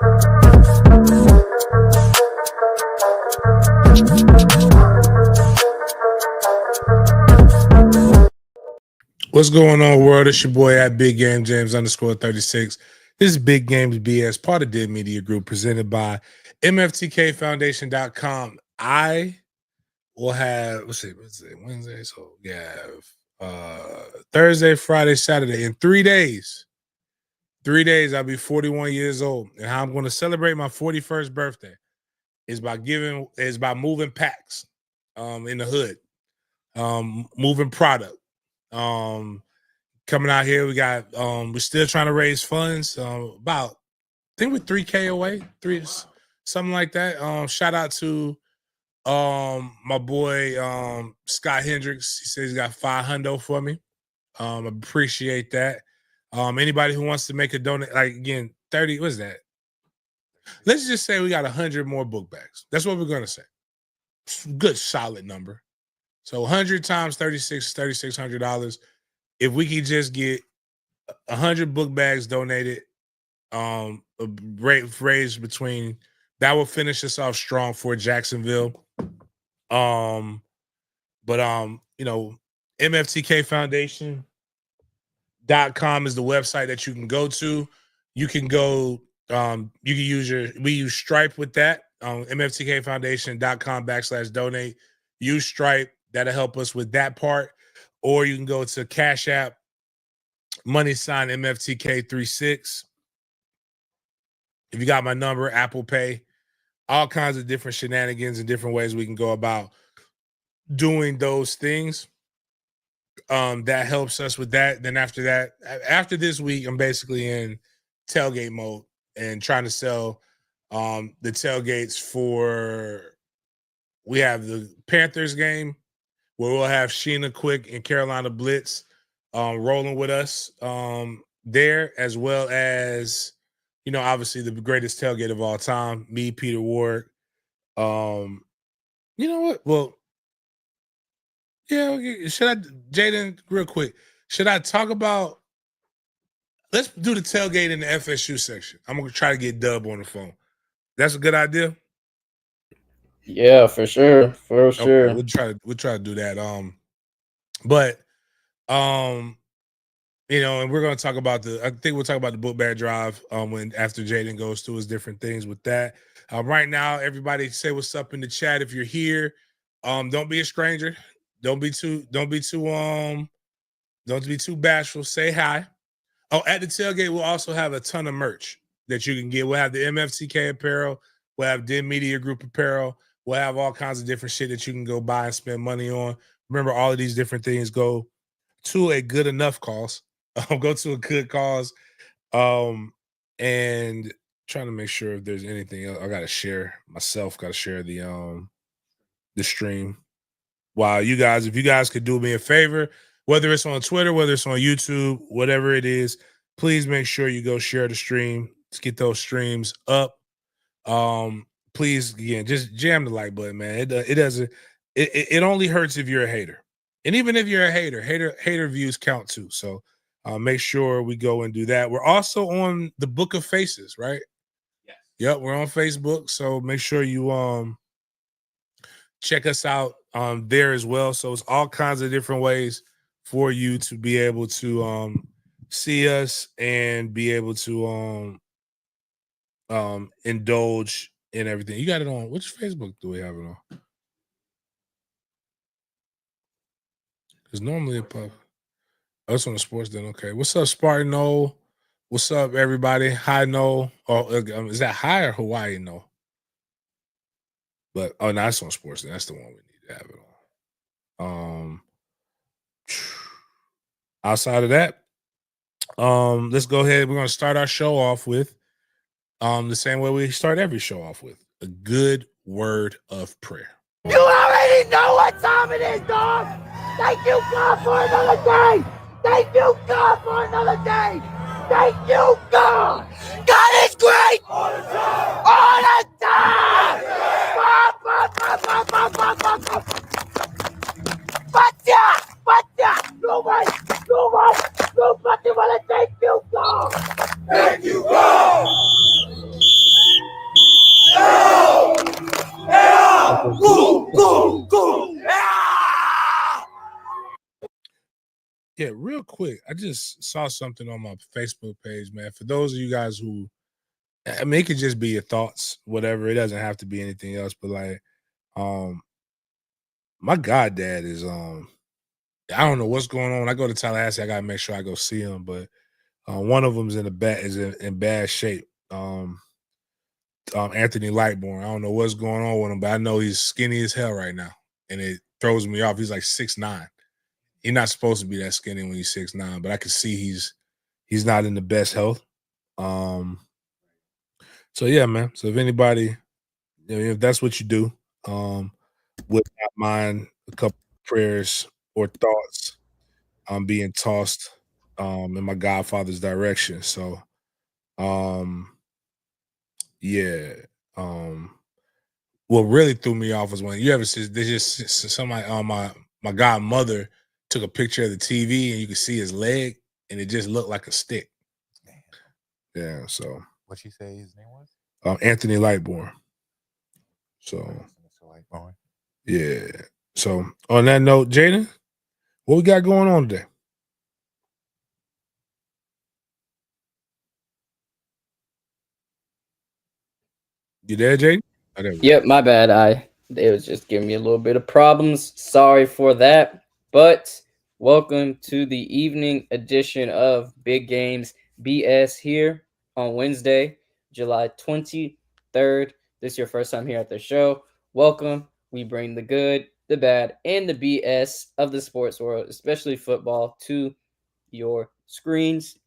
What's going on, world? It's your boy at Big Game James _36. This is Big Games B.S., part of Dead Media Group, presented by MFTKFoundation.com. I will have, let's see, Wednesday. So we have Thursday, Friday, Saturday. In 3 days, I'll be 41 years old. And how I'm going to celebrate my 41st birthday is by moving packs in the hood, moving product. Coming out here, we got we're still trying to raise funds. About, I think we're 3K away, something like that. Shout out to my boy Scott Hendricks. He says he's got $500 for me. Appreciate that. Anybody who wants to make a donate, like, again, 30, what is that? Let's just say we got 100 more book bags. That's what we're gonna say. Good solid number. So 100 times 36, $3,600. If we could just get 100 book bags donated, a raised between, that will finish us off strong for Jacksonville. But you know, MFTKFoundation.com is the website that you can go to. You can go, you can use we use Stripe with that. MFTKFoundation.com/donate. Use Stripe. That'll help us with that part. Or you can go to Cash App, $MFTK36. If you got my number, Apple Pay, all kinds of different shenanigans and different ways we can go about doing those things. That helps us with that. Then after that, after this week, I'm basically in tailgate mode and trying to sell the tailgates for, we have the Panthers game where we'll have Sheena Quick and Carolina Blitz rolling with us there, as well as, you know, obviously the greatest tailgate of all time, me, Peter Ward. You know what? Well, yeah, Jaden, real quick, should I talk about, let's do the tailgate in the FSU section. I'm going to try to get Dub on the phone. That's a good idea? Yeah, for sure. For sure. Okay, we'll try to do that. But you know, and we're gonna talk about I think we'll talk about the book bag drive when after Jaden goes through his different things with that. Right now, everybody say what's up in the chat if you're here. Don't be a stranger. Don't be too bashful. Say hi. Oh, at the tailgate, we'll also have a ton of merch that you can get. We'll have the MFTK apparel, we'll have Den Media Group apparel. We'll have all kinds of different shit that you can go buy and spend money on. Remember, all of these different things go to a good enough cause. Go to a good cause. And trying to make sure if there's anything else. I gotta share the stream. Wow, you guys, if you guys could do me a favor, whether it's on Twitter, whether it's on YouTube, whatever it is, please make sure you go share the stream. Let's get those streams up. Please, again, just jam the like button, man. It doesn't. It only hurts if you're a hater, and even if you're a hater views count too. So make sure we go and do that. We're also on the Book of Faces, right? Yes. Yep, we're on Facebook. So make sure you check us out there as well. So it's all kinds of different ways for you to be able to see us and be able to indulge in everything. You got it on which Facebook do we have it on? Because normally it pop. Oh, it's on the sports then. Okay. What's up, Spartan O? What's up, everybody? Hi, No. Oh, is that hi or Hawaii? No. But no, it's on sports then. That's the one we need to have it on. Outside of that, let's go ahead. We're gonna start our show off with the same way we start every show off with a good word of prayer. You already know what time it is, dog. Thank you, God, for another day. Thank you, God, for another day. Thank you, God. God is great. All the time. All the time. Nobody wanna thank you, God. Thank you, God. Yeah, real quick. I just saw something on my Facebook page, man. For those of you guys who, I mean, it could just be your thoughts, whatever. It doesn't have to be anything else. But like, my goddad is I don't know what's going on. When I go to Tallahassee, I gotta make sure I go see him. But one of them's in bad shape. Anthony Lightbourne. I don't know what's going on with him, but I know he's skinny as hell right now, and it throws me off. He's like 6'9". He's not supposed to be that skinny when he's 6'9", but I can see he's not in the best health. So yeah, man. So if anybody, if that's what you do, would not mind a couple of prayers or thoughts being tossed in my godfather's direction. So yeah. What really threw me off was when you ever see there's just somebody my godmother took a picture of the TV and you could see his leg and it just looked like a stick. Damn. Yeah, so What she say his name was? Anthony Lightbourne. So Mr. Lightbourne. yeah. So on that note, Jaden, what we got going on today? You there, Jaden? Oh, there we go. Yep, my bad. They was just giving me a little bit of problems. Sorry for that. But welcome to the evening edition of Big Games B.S. here on Wednesday, July 23rd. This is your first time here at the show. Welcome. We bring the good, the bad, and the BS of the sports world, especially football, to your screens.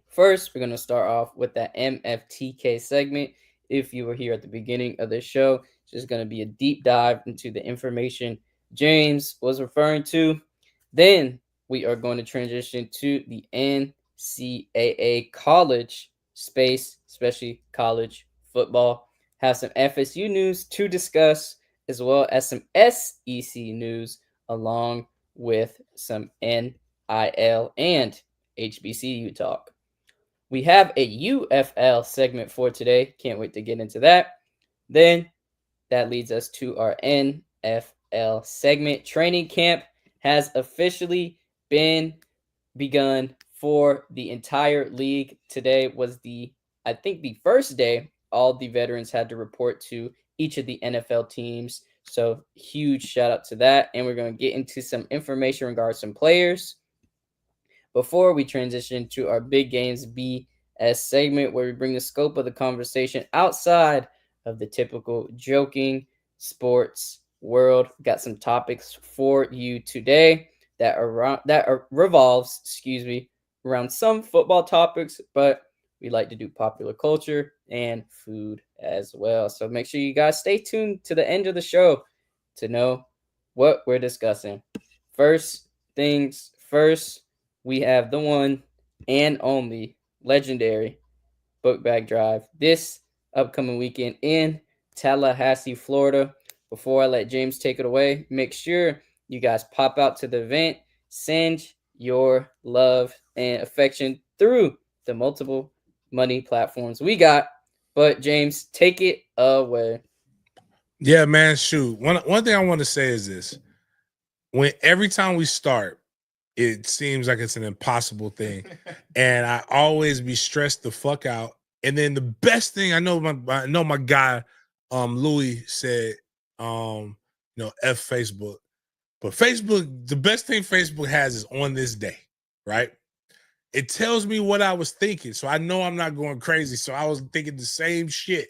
First, we're going to start off with that MFTK segment. If you were here at the beginning of the show, it's just going to be a deep dive into the information James was referring to. Then we are going to transition to the NCAA college space, especially college football. Have some FSU news to discuss, as well as some SEC news, along with some NIL and HBCU talk. We have a UFL segment for today. Can't wait to get into that. Then that leads us to our NFL segment. Training camp has officially been begun for the entire league. Today was the first day all the veterans had to report to each of the NFL teams. So huge shout out to that. And we're going to get into some information regarding some players before we transition to our Big Games B.S. segment, where we bring the scope of the conversation outside of the typical joking sports world. Got some topics for you today that revolves around some football topics, but we like to do popular culture and food as well. So make sure you guys stay tuned to the end of the show to know what we're discussing. First things first, we have the one and only legendary Book Bag Drive this upcoming weekend in Tallahassee, Florida. Before I let James take it away, make sure you guys pop out to the event. Send your love and affection through the multiple money platforms we got. But James, take it away. Yeah, man, shoot. One thing I want to say is this. Every time we start, it seems like it's an impossible thing. And I always be stressed the fuck out. And then the best thing I know my guy Louis said, F Facebook. But Facebook, the best thing Facebook has is on this day, right? It tells me what I was thinking. So I know I'm not going crazy. So I was thinking the same shit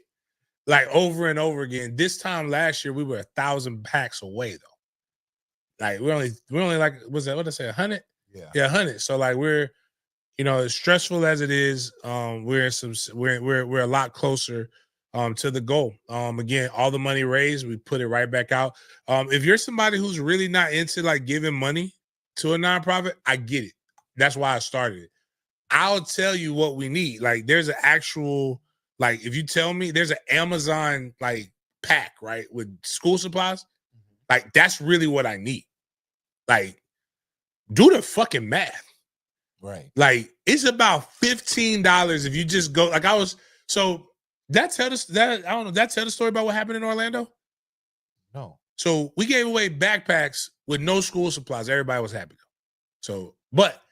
like over and over again. This time last year, we were 1,000 packs away though. Like we're only like, was that what I say, 100? Yeah, 100. So like we're, as stressful as it is, we're a lot closer to the goal. Again, all the money raised, we put it right back out. If you're somebody who's really not into like giving money to a nonprofit, I get it. That's why I started it. I'll tell you what we need. Like there's an actual, like if you tell me there's an Amazon like pack, right, with school supplies, like that's really what I need. Like, do the fucking math. Right. Like, it's about $15 if you just go. Like, that tell the story about what happened in Orlando? No. So we gave away backpacks with no school supplies. Everybody was happy. So But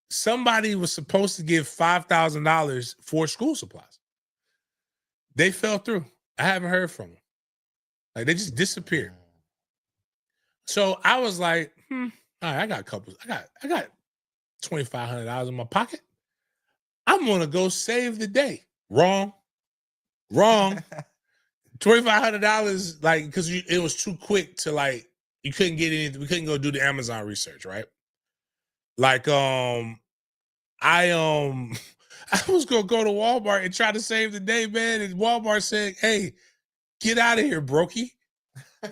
somebody was supposed to give $5,000 for school supplies. They fell through. I haven't heard from them. Like they just disappeared. So I was like, all right, I got a couple. I got $2,500 in my pocket. I'm gonna go save the day. Wrong. $2,500, like, because it was too quick to like. You couldn't get anything. We couldn't go do the Amazon research, right? Like, I was gonna go to Walmart and try to save the day, man. And Walmart said, "Hey, get out of here, brokey."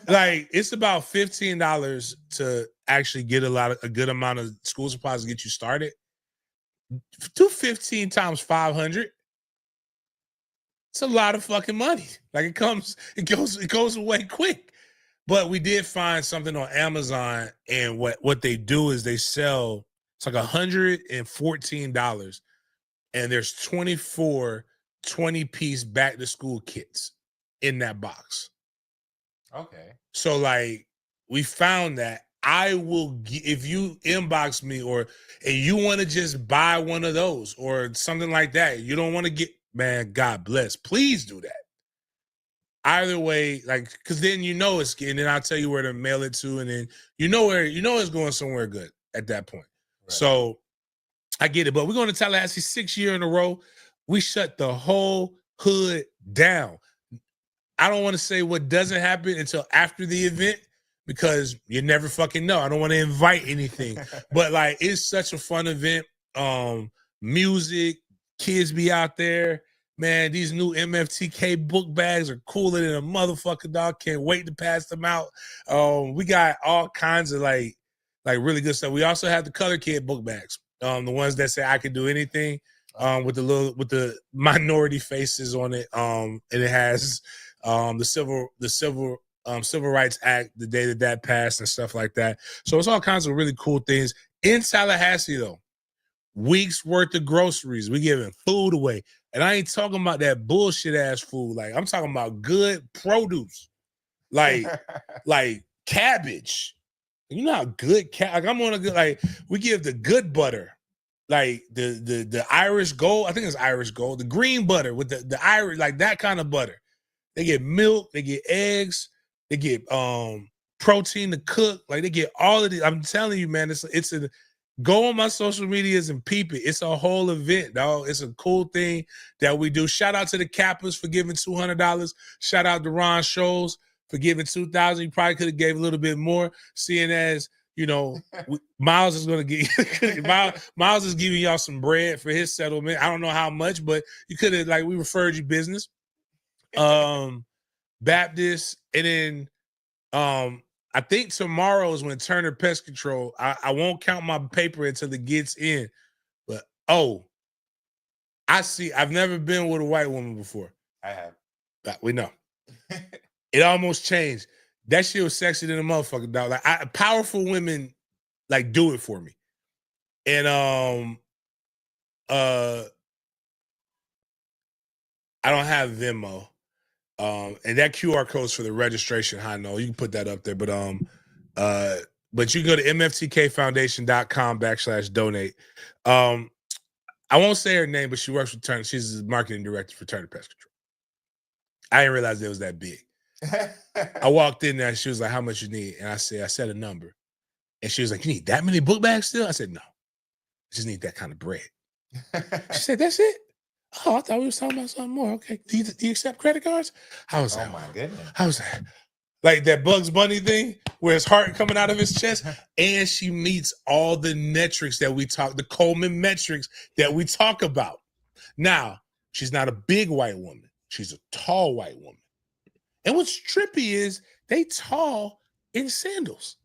Like, it's about $15 to actually get a good amount of school supplies to get you started. Do 15 times 500. It's a lot of fucking money. Like it goes away quick. But we did find something on Amazon, and what they do is they sell, it's like $114, and there's 24 20-piece back to school kits in that box. Okay. So like we found that. I will if you inbox me and you want to just buy one of those or something like that. You don't want to get, man, God bless. Please do that. Either way, like, because then it's, and then I'll tell you where to mail it to, and then it's going somewhere good at that point. Right. So I get it. But we're going to Tallahassee 6 years in a row. We shut the whole hood down. I don't want to say what doesn't happen until after the event, because you never fucking know. I don't want to invite anything. But like, it's such a fun event. Music, kids be out there. Man, these new MFTK book bags are cooler than a motherfucker, dog. Can't wait to pass them out. We got all kinds of like really good stuff. We also have the Color Kid book bags. The ones that say I can do anything, with the minority faces on it. And it has the Civil Rights Act, the day that passed and stuff like that. So it's all kinds of really cool things. In Tallahassee, though, weeks worth of groceries. We giving food away. And I ain't talking about that bullshit ass food. Like, I'm talking about good produce. Like cabbage. You know how good like I'm on a good, like, we give the good butter. Like the Irish Gold. I think it's Irish Gold. The green butter with the Irish, like that kind of butter. They get milk, they get eggs, they get protein to cook. Like, they get all of these. I'm telling you, man, it's a go on my social medias and peep it. It's a whole event, dog. It's a cool thing that we do. Shout out to the Kappas for giving $200. Shout out to Ron Scholes for giving $2,000. You probably could have gave a little bit more, seeing as, Miles is going to get Miles is giving y'all some bread for his settlement. I don't know how much, but you could have, like, we referred you business. Baptist, and then I think tomorrow is when Turner Pest Control. I won't count my paper until it gets in. But I see. I've never been with a white woman before. I have. We know. It almost changed. That shit was sexy than a motherfucker, dog. Like, powerful women, like, do it for me. And I don't have Venmo. And that QR code's for the registration. I know you can put that up there, but you can go to mftkfoundation.com/donate. I won't say her name, but she works with Turner. She's the marketing director for Turner Pest Control. I didn't realize it was that big. I walked in there and she was like, "How much you need?" And I said a number. And she was like, "You need that many book bags still?" I said, "No, I just need that kind of bread." She said, "That's it?" "Oh, I thought we was talking about something more." "Okay. Do you accept credit cards?" I was like, "Oh my goodness." I was like that Bugs Bunny thing where his heart coming out of his chest. And she meets all the metrics that we talk, the Coleman metrics that we talk about. Now, she's not a big white woman. She's a tall white woman. And what's trippy is they tall in sandals.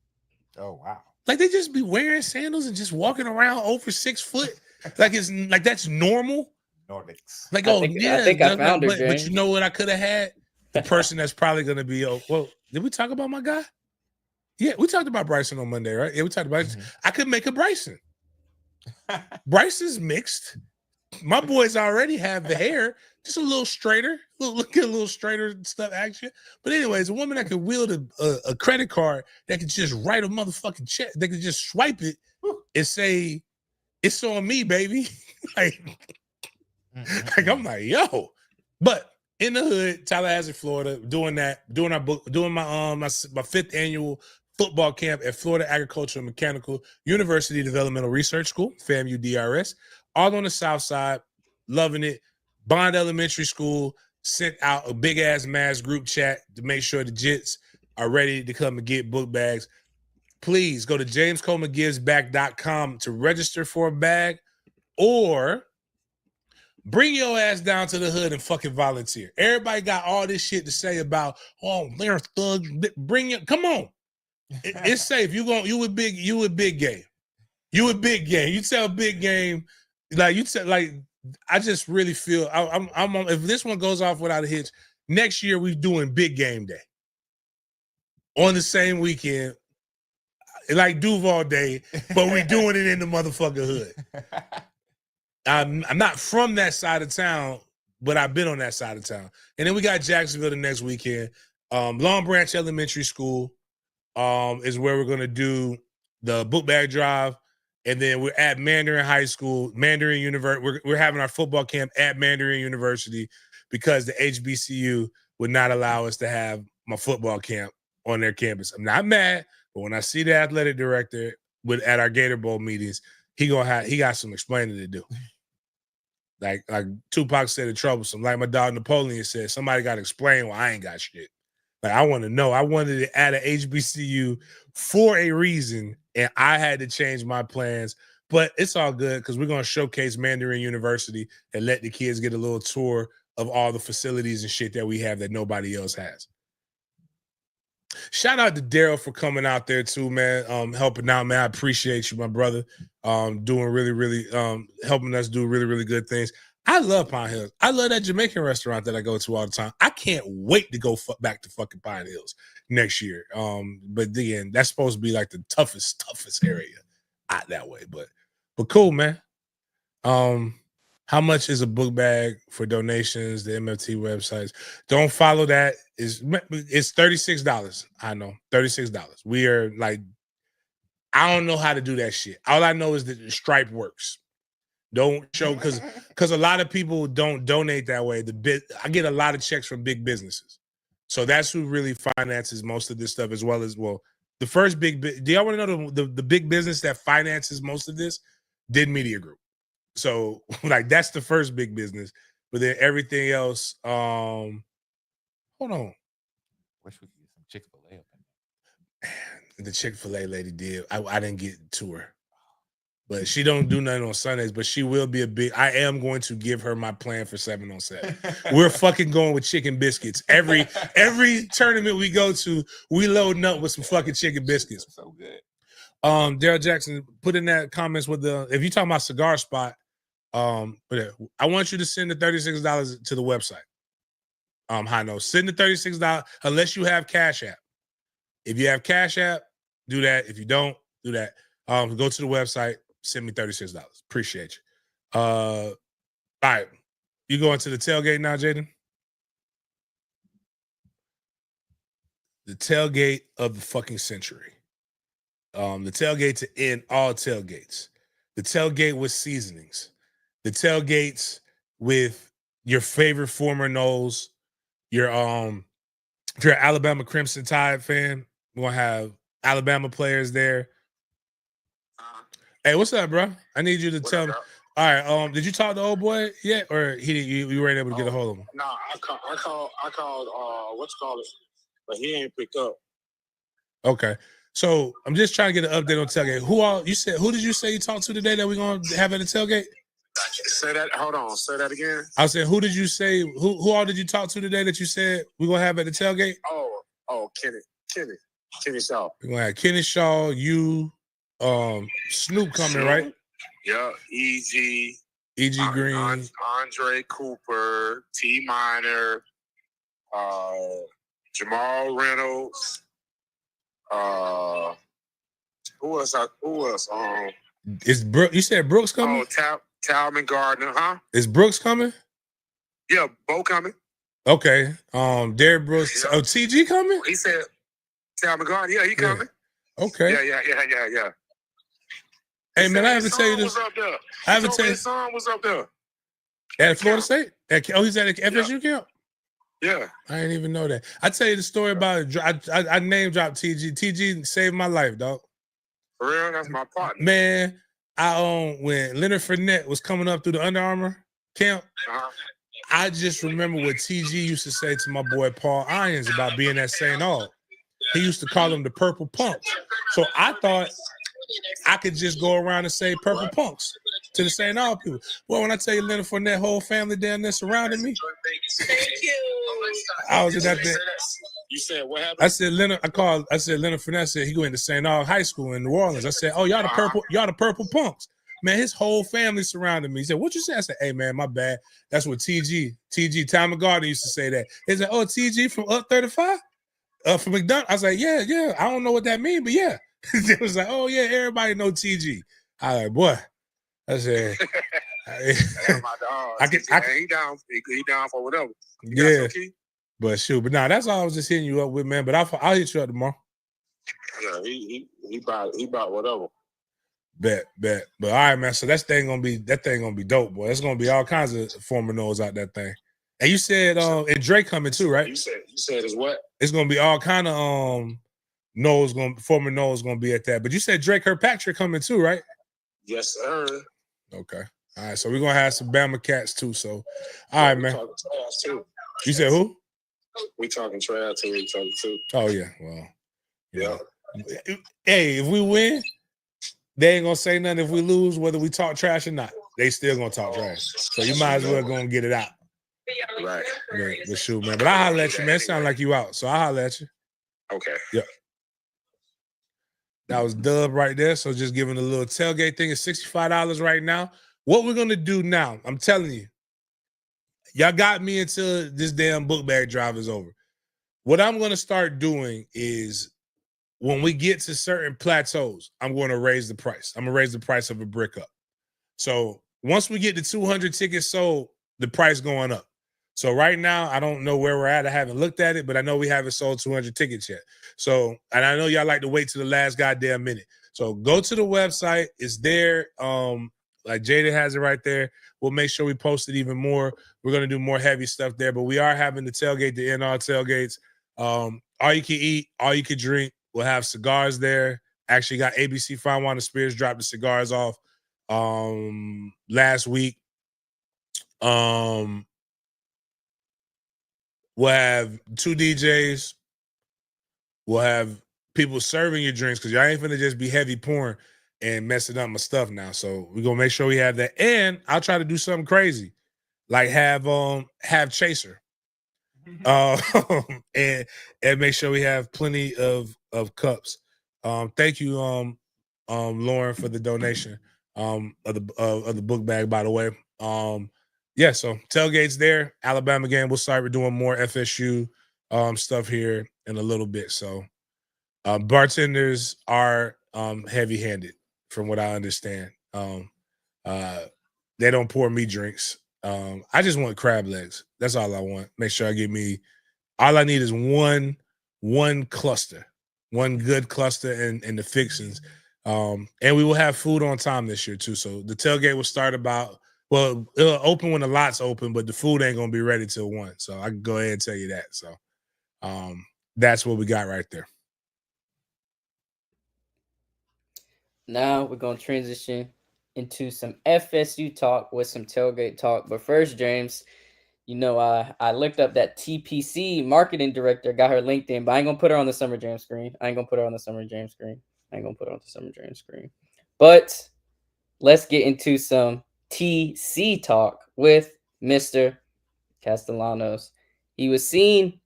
Oh, wow. Like, they just be wearing sandals and just walking around over 6 foot. Like, it's like that's normal. Nordics. Like, I think I found her, but you know what I could have had? The person that's probably going to be, well, did we talk about my guy? Yeah, we talked about Bryson on Monday, right? Yeah, we talked about it. I could make a Bryson. Bryson's mixed. My boys already have the hair, just a little straighter, a little straighter stuff action. But anyways, a woman that could wield a credit card that could just write a motherfucking check, that could just swipe it it's on me, baby. like I'm like, yo. But in the hood, Tallahassee, Florida, doing my 5th annual football camp at Florida Agricultural and Mechanical University Developmental Research School, FAMU DRS, all on the south side, loving it. Bond Elementary School sent out a big ass mass group chat to make sure the Jits are ready to come and get book bags. Please go to jamescolemangivesback.com to register for a bag, or bring your ass down to the hood and fucking volunteer. Everybody got all this shit to say about, oh, they're thugs. Bring it. Come on. It's safe. You with big game. You with big game. You tell big game, I just really feel I'm on, if this one goes off without a hitch, next year we're doing big game day on the same weekend, like Duval Day, but we doing it in the motherfucking hood. I'm not from that side of town, but I've been on that side of town. And then we got Jacksonville the next weekend. Long Branch Elementary School is where we're going to do the book bag drive. And then we're at Mandarin High School, Mandarin University. We're having our football camp at Mandarin University because the HBCU would not allow us to have my football camp on their campus. I'm not mad, but when I see the athletic director at our Gator Bowl meetings, he got some explaining to do. Like Tupac said, it troublesome. Like my dog Napoleon said, somebody got to explain why I ain't got shit. Like I want to know. I wanted to add an HBCU for a reason, and I had to change my plans. But it's all good because we're going to showcase Mandarin University and let the kids get a little tour of all the facilities and shit that we have that nobody else has. Shout out to Daryl for coming out there too, man. Helping out, man. I appreciate you, my brother. Doing really, really helping us do really, really good things. I love Pine Hills. I love that Jamaican restaurant that I go to all the time. I can't wait to go back to fucking Pine Hills next year. But again, that's supposed to be like the toughest area out that way. But cool, man. How much is a book bag for donations? The MFT websites. Don't follow that. It's $36. I know, $36. We are like, I don't know how to do that shit. All I know is that the Stripe works. Don't show because a lot of people don't donate that way. I get a lot of checks from big businesses, so that's who really finances most of this stuff, as well as the first big. Do y'all want to know the big business that finances most of this? Did Media Group. So like that's the first big business, but then everything else. Hold on. Wish we could get some Chick-fil-A up in there. The Chick-fil-A lady did. I didn't get to her, but she don't do nothing on Sundays. But she will be I am going to give her my plan for 7 on 7. We're fucking going with chicken biscuits every tournament we go to. We loading up with some fucking chicken biscuits. So good. Daryl Jackson, put in that comments with if you talking about cigar spot. But I want you to send the $36 to the website. Hino, send the $36 unless you have Cash App. If you have Cash App, do that. If you don't, do that. Go to the website, send me $36. Appreciate you. All right. You going to the tailgate now, Jaden? The tailgate of the fucking century. The tailgate to end all tailgates. The tailgate with seasonings. The tailgates with your favorite former Knowles. If you're an Alabama Crimson Tide fan, we're gonna have Alabama players there. Hey, what's up, bro? I need you to tell me. All right. Did you talk to old boy yet, or you weren't able to get a hold of him? No, I called. But he ain't picked up. Okay. So I'm just trying to get an update on tailgate. Who did you say you talked to today that we're gonna have at the tailgate? Say that. Hold on. Say that again. I said, who did you say? Who all did you talk to today that you said we're gonna have at the tailgate? Oh, Kenny Shaw. We're gonna have Kenny Shaw, you, Snoop coming, right? Yeah, E.G. Green, Andre Cooper, T Minor, Jamal Reynolds. Who else? Is Brooks? You said Brooks coming? Oh, Talman Gardner, huh? Is Brooks coming? Yeah, Bo coming. Okay. Derrick Brooks. Yeah. Oh, TG coming? He said Talman Gardner. Yeah, he coming. Okay. Yeah. Hey, man, I His haven't tell you son this. was up there. I haven't Told tell me you. his son was up there. At Florida State? He's at FSU camp? Yeah. I didn't even know that. I tell you the story about it. I name dropped TG. TG saved my life, dog. For real, that's my partner. Man, when Leonard Fournette was coming up through the Under Armour camp, I just remember what TG used to say to my boy Paul Irons about being at St. Aug. He used to call them the purple punks. So I thought I could just go around and say purple punks to the St. Aug people. Well, when I tell you Leonard Fournette whole family down there surrounding me, I was in that thing. You said what happened? I said Leonard Fournette said he going to St. Aug High School in New Orleans. I said, oh, y'all the purple punks. Man, his whole family surrounded me. He said, what you say? I said, hey, man, my bad. That's what TG, Tommy Gardner used to say that. He said, oh, TG from Up 35? From McDonald's? I was like, yeah. I don't know what that means, but yeah. It was like, oh, yeah, everybody know TG. I was like, boy. I said, he down. He down for whatever. Yeah. But shoot, but nah, that's all I was just hitting you up with, man. But I'll hit you up tomorrow. Yeah, he bought whatever. Bet. But all right, man. So that thing gonna be dope, boy. It's gonna be all kinds of former Noahs out that thing. And you said and Drake coming too, right? You said is what? It's gonna be all kind of former Noahs gonna be at that. But you said Drake Kirkpatrick coming too, right? Yes, sir. Okay. All right. So we're gonna have some Bama cats too. So all right, man. Talking trash too. You said who? We talking trash to each other too. Oh yeah. Well, yeah. Hey, if we win, they ain't gonna say nothing. If we lose, whether we talk trash or not, they still gonna talk trash. So you might as well go and get it out. Right. But shoot, man. But I'll holler at you, man. It sound like you out. So I'll holler at you. Okay. Yeah. That was Dub right there. So just giving a little tailgate thing. It's $65 right now. What we're gonna do now, I'm telling you, y'all got me until this damn book bag drive is over. What I'm gonna start doing is when we get to certain plateaus, I'm going to raise the price. I'm gonna raise the price of a brick up. So once we get to 200 tickets sold, the price going up. So right now, I don't know where we're at. I haven't looked at it, but I know we haven't sold 200 tickets yet. So, and I know y'all like to wait to the last goddamn minute. So go to the website. It's there. Like Jada has it right there. We'll make sure we post it even more. We're going to do more heavy stuff there, but we are having the tailgate, the NR tailgates. All you can eat, all you can drink. We'll have cigars there. Actually got ABC Fine Wine and Spirits dropped the cigars off last week. We'll have 2 DJs. We'll have people serving your drinks because y'all ain't finna just be heavy pouring and messing up my stuff now. So we're gonna make sure we have that. And I'll try to do something crazy. Like have Chaser. And make sure we have plenty of cups. Thank you, Lauren, for the donation of the book bag, by the way. Yeah, so tailgate's there. Alabama game. We'll start doing more FSU stuff here in a little bit. So bartenders are heavy-handed, from what I understand. They don't pour me drinks. I just want crab legs. That's all I want. Make sure I get me. All I need is one cluster, one good cluster, and the fixings. And we will have food on time this year too. So the tailgate will start about. Well, it'll open when the lot's open, but the food ain't gonna be ready till 1. So I can go ahead and tell you that. So that's what we got right there. Now we're gonna transition into some FSU talk with some tailgate talk. But first, James, you know, I looked up that TPC marketing director, got her LinkedIn, but I ain't gonna put her on the Summer Jam screen. But let's get into some TC talk with Mr. Castellanos. He was seen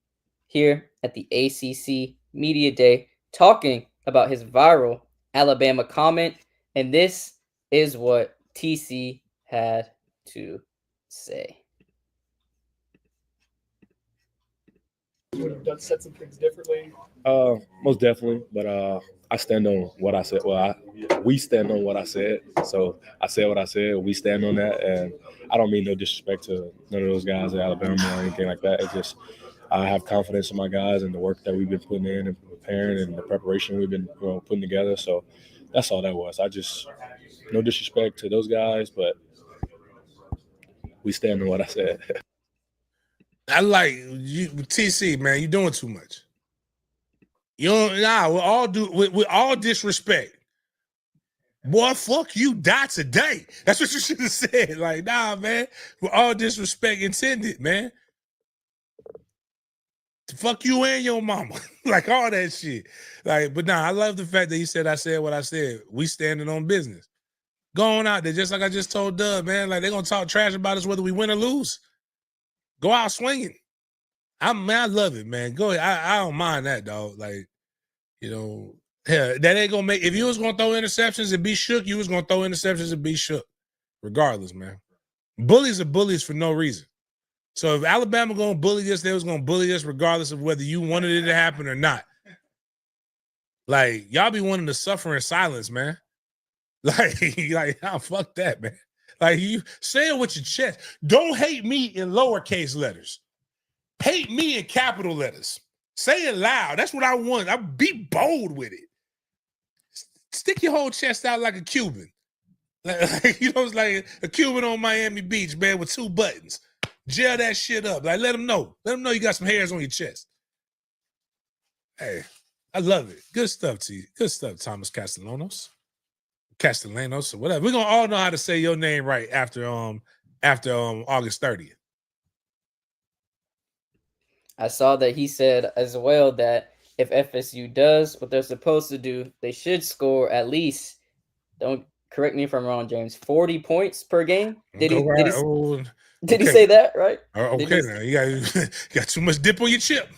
here at the ACC Media Day talking about his viral Alabama comment, and this is what TC had to say. Would have done said some things differently? Most definitely, but I stand on what I said. Well, we stand on what I said. So I said what I said. We stand on that, and I don't mean no disrespect to none of those guys at Alabama or anything like that. It's just I have confidence in my guys and the work that we've been putting in and preparing and the preparation we've been putting together. So that's all that was. I just, no disrespect to those guys, but we stand on what I said. I like you, TC, man. You doing too much. You don't. Nah, with all disrespect. Boy, fuck you, die today. That's what you should have said. Like, nah, man. With all disrespect intended, man. Fuck you and your mama. Like, all that shit. Like, but nah, I love the fact that you said I said what I said. We standing on business. Going out there, just like I just told Doug, man. Like, they're going to talk trash about us whether we win or lose. Go out swinging. I love it, man. Go ahead. I don't mind that, dog. Like, you know, hell, that ain't gonna make. If you was gonna throw interceptions and be shook, you was gonna throw interceptions and be shook, regardless, man. Bullies are bullies for no reason. So if Alabama gonna bully us, they was gonna bully us regardless of whether you wanted it to happen or not. Like, y'all be wanting to suffer in silence, man. Like, oh, fuck that, man. Like, you say it with your chest. Don't hate me in lowercase letters. Hate me in capital letters. Say it loud. That's what I want. I be bold with it. Stick your whole chest out like a Cuban. Like, you know, it's like a Cuban on Miami Beach, man, with 2 buttons. Gel that shit up. Like, let them know. Let them know you got some hairs on your chest. Hey, I love it. Good stuff, T. Good stuff, Thomas Castellanos, or whatever. We're gonna all know how to say your name right after August 30th. I saw that he said as well that if FSU does what they're supposed to do, they should score at least, don't correct me if I'm wrong, James, 40 points per game. Did he say that, right? Okay, now you got too much dip on your chip.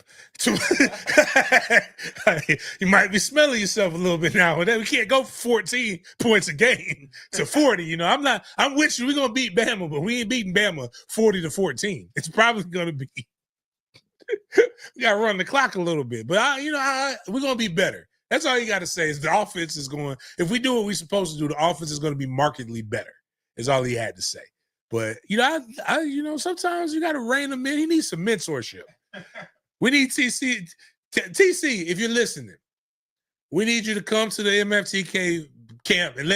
You might be smelling yourself a little bit now. We can't go 14 points a game to 40. You know, I'm with you. We're gonna beat Bama, but we ain't beating Bama 40-14. It's probably gonna be. We gotta run the clock a little bit, but we're gonna be better. That's all you got to say. Is the offense is going. If we do what we're supposed to do, the offense is going to be markedly better. Is all he had to say. But sometimes you got to rein him in. He needs some mentorship. We need TC. TC, if you're listening, we need you to come to the MFTK camp and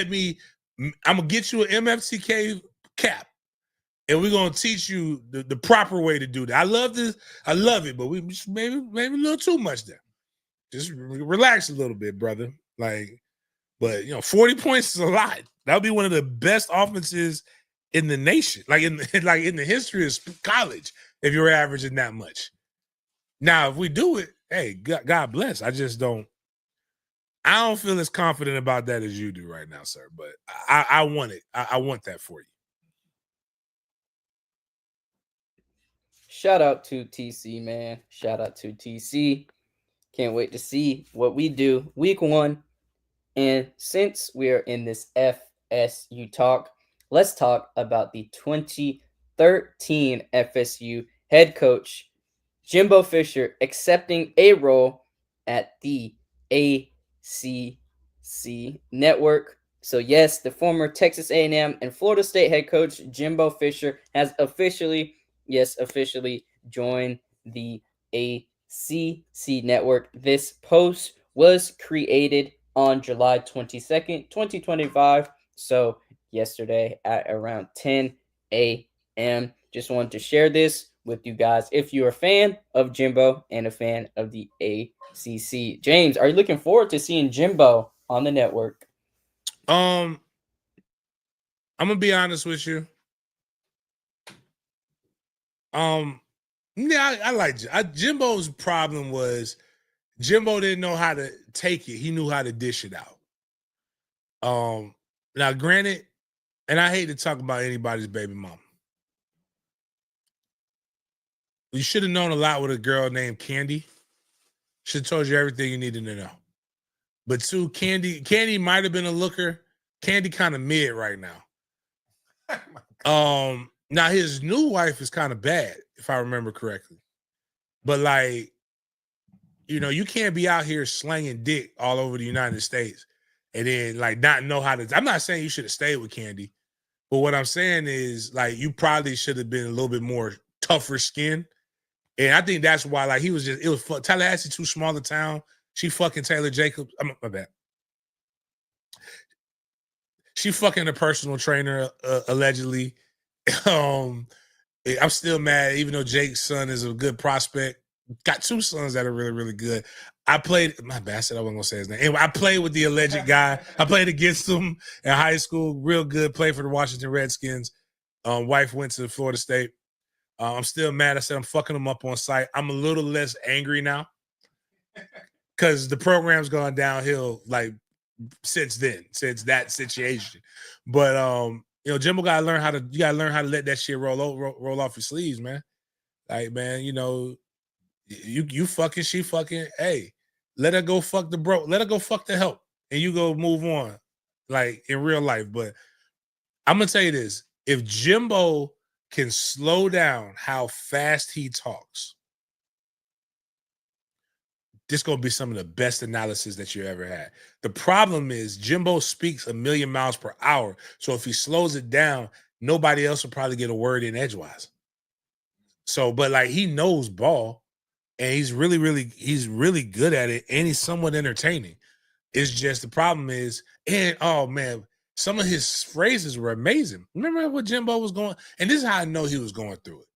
I'm gonna get you an MFTK cap. And we're gonna teach you the proper way to do that. I love this. I love it, but we just maybe a little too much there. Just relax a little bit, brother. Like, but 40 points is a lot. That'll be one of the best offenses in the nation, like in the history of college. If you're averaging that much, now if we do it, hey, God bless. I don't feel as confident about that as you do right now, sir. But I want it. I want that for you. Shout out to TC, man. Shout out to TC. Can't wait to see what we do week 1. And since we are in this FSU talk, let's talk about the 2013 FSU head coach, Jimbo Fisher, accepting a role at the ACC network. So yes, the former Texas A&M and Florida State head coach, Jimbo Fisher, has officially joined the ACC network. This post was created on July 22nd, 2025. So yesterday at around 10 a.m. Just wanted to share this with you guys. If you're a fan of Jimbo and a fan of the ACC, James, are you looking forward to seeing Jimbo on the network? I'm gonna be honest with you. Yeah, I like Jimbo's problem was Jimbo didn't know how to take it. He knew how to dish it out. Now granted, and I hate to talk about anybody's baby mama. You should have known a lot with a girl named Candy. Should have told you everything you needed to know. But 2, Candy might have been a looker. Candy kind of mid right now. Now his new wife is kind of bad, if I remember correctly. But like, you can't be out here slanging dick all over the United States and then like not know how to. I'm not saying you should have stayed with Candy, but what I'm saying is like you probably should have been a little bit more tougher skin. And I think that's why like it was Tallahassee too small a town. She fucking Taylor Jacobs. My bad. She fucking a personal trainer allegedly. I'm still mad, even though Jake's son is a good prospect. Got 2 sons that are really, really good. I played, my bad, I said I wasn't gonna say his name. Anyway, I played with the alleged guy. I played against him in high school, real good, played for the Washington Redskins. Wife went to Florida State. I'm still mad. I said I'm fucking him up on site. I'm a little less angry now because the program's gone downhill like since that situation. But Jimbo gotta learn how to let that shit roll off your sleeves, man. Like, man, you fucking, she fucking, hey, let her go fuck the bro, let her go fuck the help, and you go move on, like in real life. But I'm gonna tell you this: if Jimbo can slow down how fast he talks, this gonna be some of the best analysis that you ever had. The problem is Jimbo speaks 1,000,000 miles per hour, so if he slows it down, nobody else will probably get a word in edgewise. So, but like he knows ball. And he's really good at it, and he's somewhat entertaining. It's just the problem is, and oh man, some of his phrases were amazing. Remember what Jimbo was going, and this is how I know he was going through it.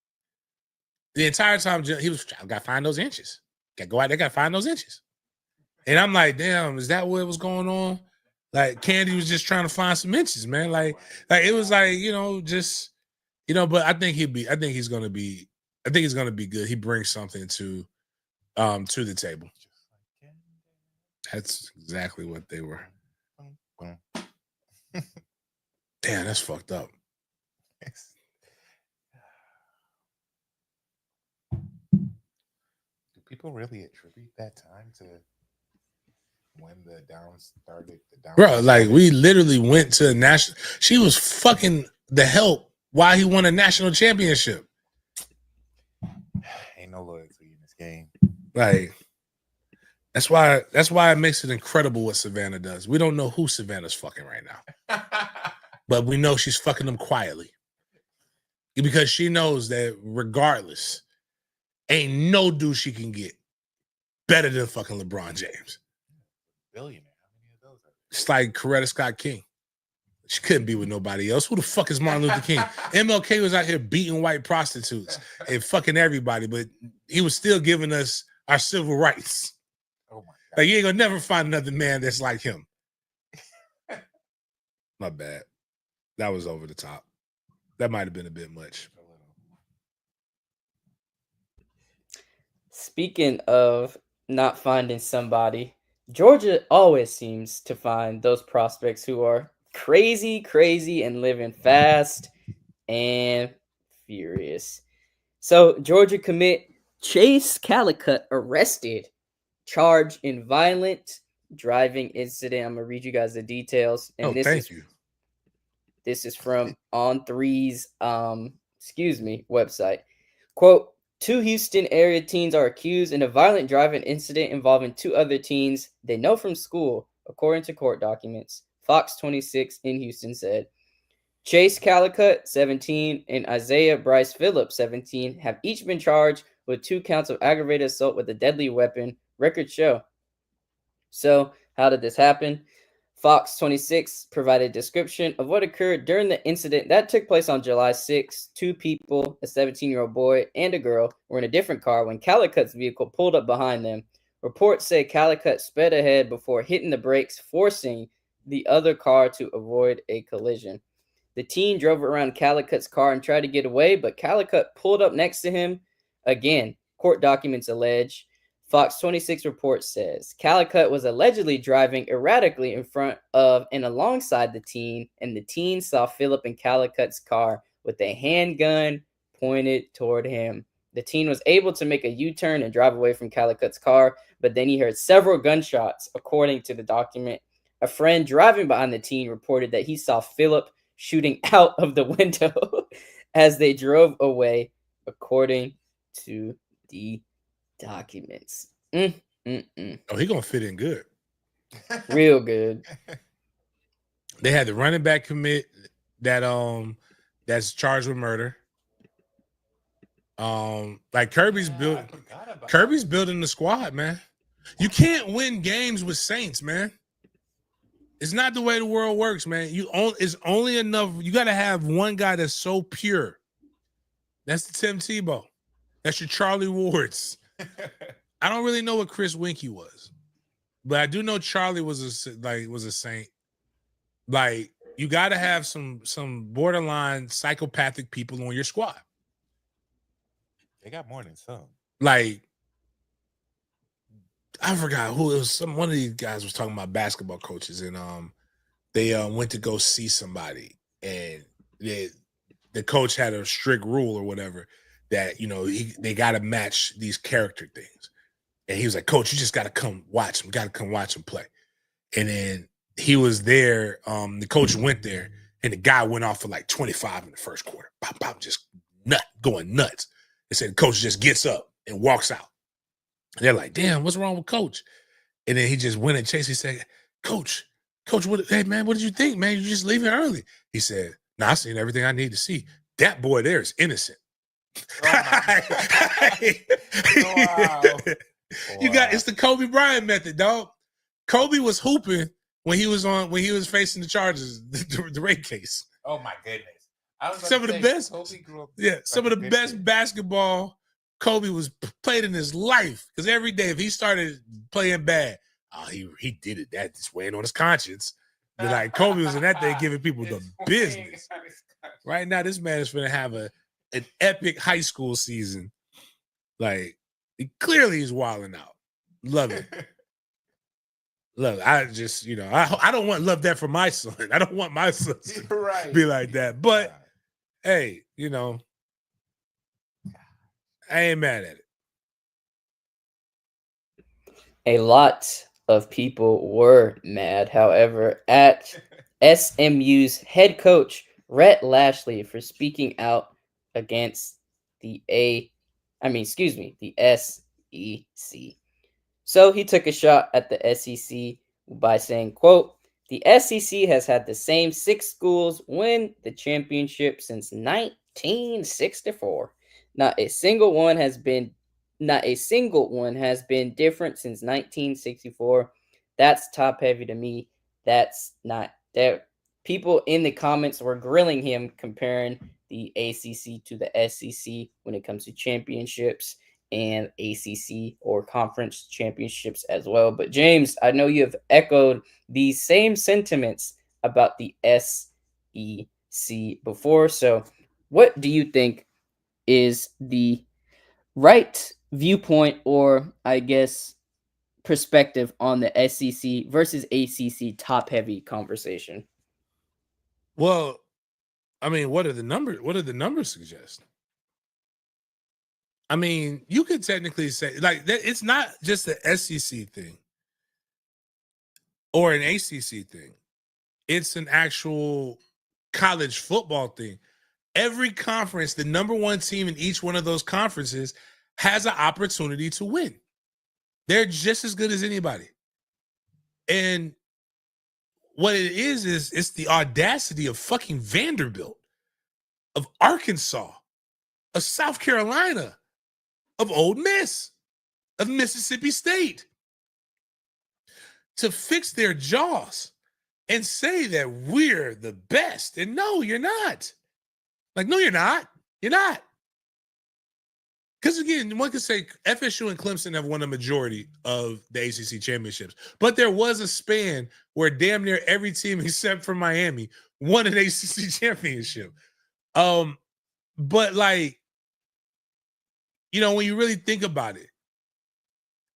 The entire time he was, I gotta find those inches. Gotta go out there, gotta find those inches. And I'm like, damn, is that what was going on? Like Candy was just trying to find some inches, man. Like it was like, but I think he's gonna be good. He brings something to the table. That's exactly what they were. Damn, that's fucked up. Do people really attribute that time to when the down started? Bro, like we literally went to a national. She was fucking the help while he won a national championship. Ain't no loyalty in this game. Like that's why it makes it incredible what Savannah does. We don't know who Savannah's fucking right now, but we know she's fucking them quietly because she knows that regardless, ain't no dude she can get better than fucking LeBron James. Billionaire. How many of those are there? It's like Coretta Scott King. She couldn't be with nobody else. Who the fuck is Martin Luther King? MLK was out here beating white prostitutes and fucking everybody, but he was still giving us our civil rights. Oh my God. Like you ain't gonna never find another man that's like him. My bad. That was over the top. That might have been a bit much. Speaking of not finding somebody, Georgia always seems to find those prospects who are crazy, and living fast and furious. So Georgia commit Chase Calicut arrested, charged in violent driving incident. I'm gonna read you guys the details. And this is from On3's website. Quote, 2 Houston area teens are accused in a violent driving incident involving 2 other teens they know from school, according to court documents. Fox 26 in Houston said Chase Calicut, 17, and Isaiah Bryce Phillips, 17, have each been charged with 2 counts of aggravated assault with a deadly weapon, records show. So, how did this happen? Fox 26 provided a description of what occurred during the incident that took place on July 6. 2 people, a 17-year-old boy and a girl, were in a different car when Calicut's vehicle pulled up behind them. Reports say Calicut sped ahead before hitting the brakes, forcing the other car to avoid a collision. The teen drove around Calicut's car and tried to get away, but Calicut pulled up next to him. Again, court documents allege. Fox 26 report says Calicut was allegedly driving erratically in front of and alongside the teen, and the teen saw Phillip in Calicut's car with a handgun pointed toward him. The teen was able to make a U-turn and drive away from Calicut's car, but then he heard several gunshots, according to the document. A friend driving behind the teen reported that he saw Phillip shooting out of the window as they drove away, according to the documents. Oh, he gonna fit in good. Real good. They had the running back commit that's charged with murder. Like Kirby's building the squad, man. You can't win games with Saints, man. It's not the way the world works, man. It's only enough. You got to have one guy that's so pure. That's the Tim Tebow. That's your Charlie Wards. I don't really know what Chris Winkie was, but I do know Charlie was a saint. Like, you got to have some borderline psychopathic people on your squad. They got more than some. Like, I forgot who it was. One of these guys was talking about basketball coaches, and they went to go see somebody, and the coach had a strict rule or whatever that they got to match these character things, and he was like, "Coach, you just got to come watch him. Got to come watch him play." And then he was there. The coach went there, and the guy went off for like 25 in the first quarter. Pop, pop, just going nuts. They said the coach just gets up and walks out. And they're like, "Damn, what's wrong with Coach?" And then he just went and chased. He said, Coach, hey, man, what did you think, man? You just leaving early. He said, "No, I seen everything I need to see. That boy there is innocent." Wow. It's the Kobe Bryant method, dog. Kobe was hooping when he was facing the charges, the rape case. Oh my goodness. Some of the best. Kobe grew up Some of the best basketball Kobe was played in his life. Because every day, if he started playing bad, he did it. That's weighing on his conscience. But like, Kobe was in that day giving people the business. Right now, this man is going to have an epic high school season. Like, clearly he's wilding out. Love it. Love it. I just, I don't want love that for my son. I don't want my son to be like that. But hey, I ain't mad at it. A lot of people were mad, however, at SMU's head coach, Rhett Lashley, for speaking out against the SEC. So he took a shot at the SEC by saying, quote, "The SEC has had the same 6 schools win the championship since 1964. Not a single one has been different since 1964. That's top heavy to me. That's not there." People in the comments were grilling him, comparing the ACC to the SEC when it comes to championships and ACC or conference championships as well. But James, I know you have echoed these same sentiments about the SEC before. So what do you think is the right viewpoint, or I guess perspective, on the SEC versus ACC top heavy conversation? Well, I mean, what do the numbers suggest? I mean, you could technically say like that. It's not just the SEC thing or an ACC thing. It's an actual college football thing. Every conference, the number one team in each one of those conferences has an opportunity to win. They're just as good as anybody. And what it is it's the audacity of fucking Vanderbilt, of Arkansas, of South Carolina, of Ole Miss, of Mississippi State, to fix their jaws and say that we're the best. And no, you're not. Like, no, you're not. You're not. Because again, one could say FSU and Clemson have won a majority of the ACC championships, but there was a span where damn near every team except for Miami won an ACC championship. But like, when you really think about it,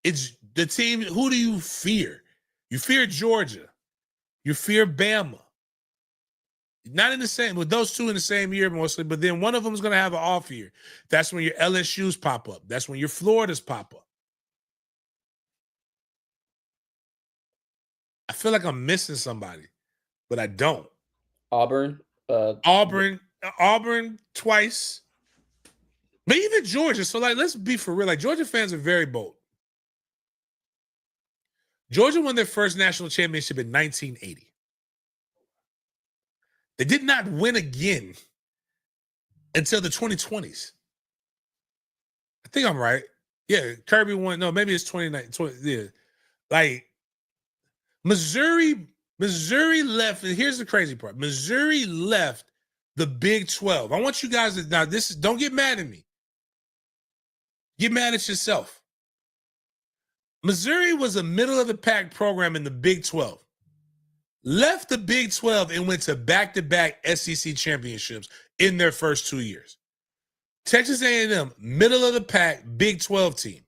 it's the team. Who do you fear? You fear Georgia. You fear Bama. Not in the same, with those two in the same year mostly, but then one of them is going to have an off year. That's when your LSUs pop up. That's when your Floridas pop up. I feel like I'm missing somebody, but I don't. Auburn twice. But even Georgia. So, like, let's be for real. Like, Georgia fans are very bold. Georgia won their first national championship in 1980. They did not win again until the 2020s. I think I'm right. Yeah, Kirby won. No, maybe it's 2019. Yeah. Like, Missouri Missouri left. And here's the crazy part. Missouri left the Big 12. I want you guys to now. Don't get mad at me. Get mad at yourself. Missouri was a middle of the pack program in the Big 12. Left the Big 12 and went to back-to-back SEC championships in their first 2 years. Texas A&M, middle of the pack, Big 12 team.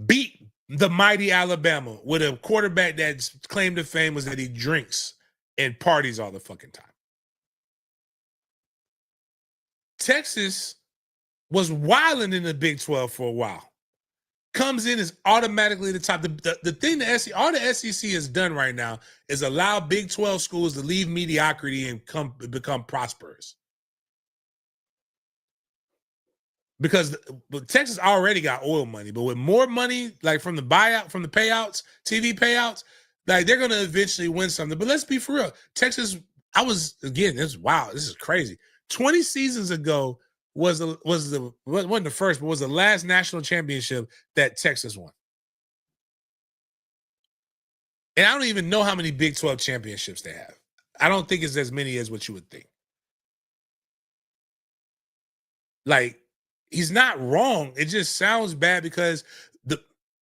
Beat the mighty Alabama with a quarterback that's claim to fame was that he drinks and parties all the fucking time. Texas was wilding in the Big 12 for a while. Comes in as automatically the top. The thing all the SEC has done right now is allow Big 12 schools to leave mediocrity and become prosperous. Because Texas already got oil money, but with more money, like from the payouts, TV payouts, like they're gonna eventually win something. But let's be for real. Texas, this is crazy. 20 seasons ago wasn't the first, but was the last national championship that Texas won. And I don't even know how many Big 12 championships they have. I don't think it's as many as what you would think. Like, he's not wrong. It just sounds bad because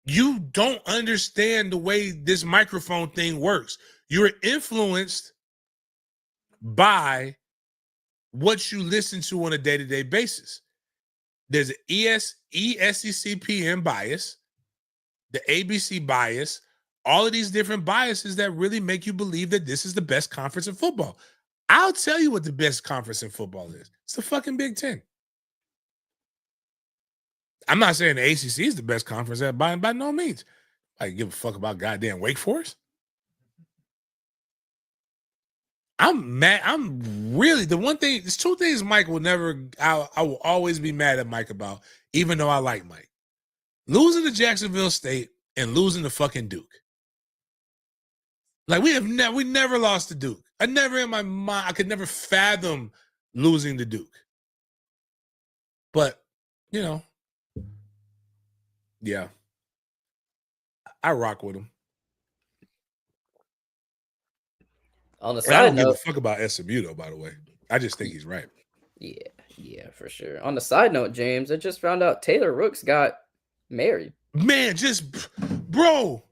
you don't understand the way this microphone thing works. You're influenced by what you listen to on a day-to-day basis. There's an ESCCPM bias, the ABC bias, all of these different biases that really make you believe that this is the best conference in football. I'll tell you what the best conference in football is. It's the fucking Big Ten. I'm not saying the ACC is the best conference by no means. I give a fuck about goddamn Wake Forest. I'm mad. I'm really there's two things Mike will never, I will always be mad at Mike about, even though I like Mike. Losing to Jacksonville State and losing to fucking Duke. Like we never lost to Duke. I could never fathom losing to Duke. But, yeah. I rock with him. On the I side don't give a note, fuck about SMU though, by the way. I just think he's right. yeah, for sure. On the side note, James, I just found out Taylor Rooks got married. Man, bro.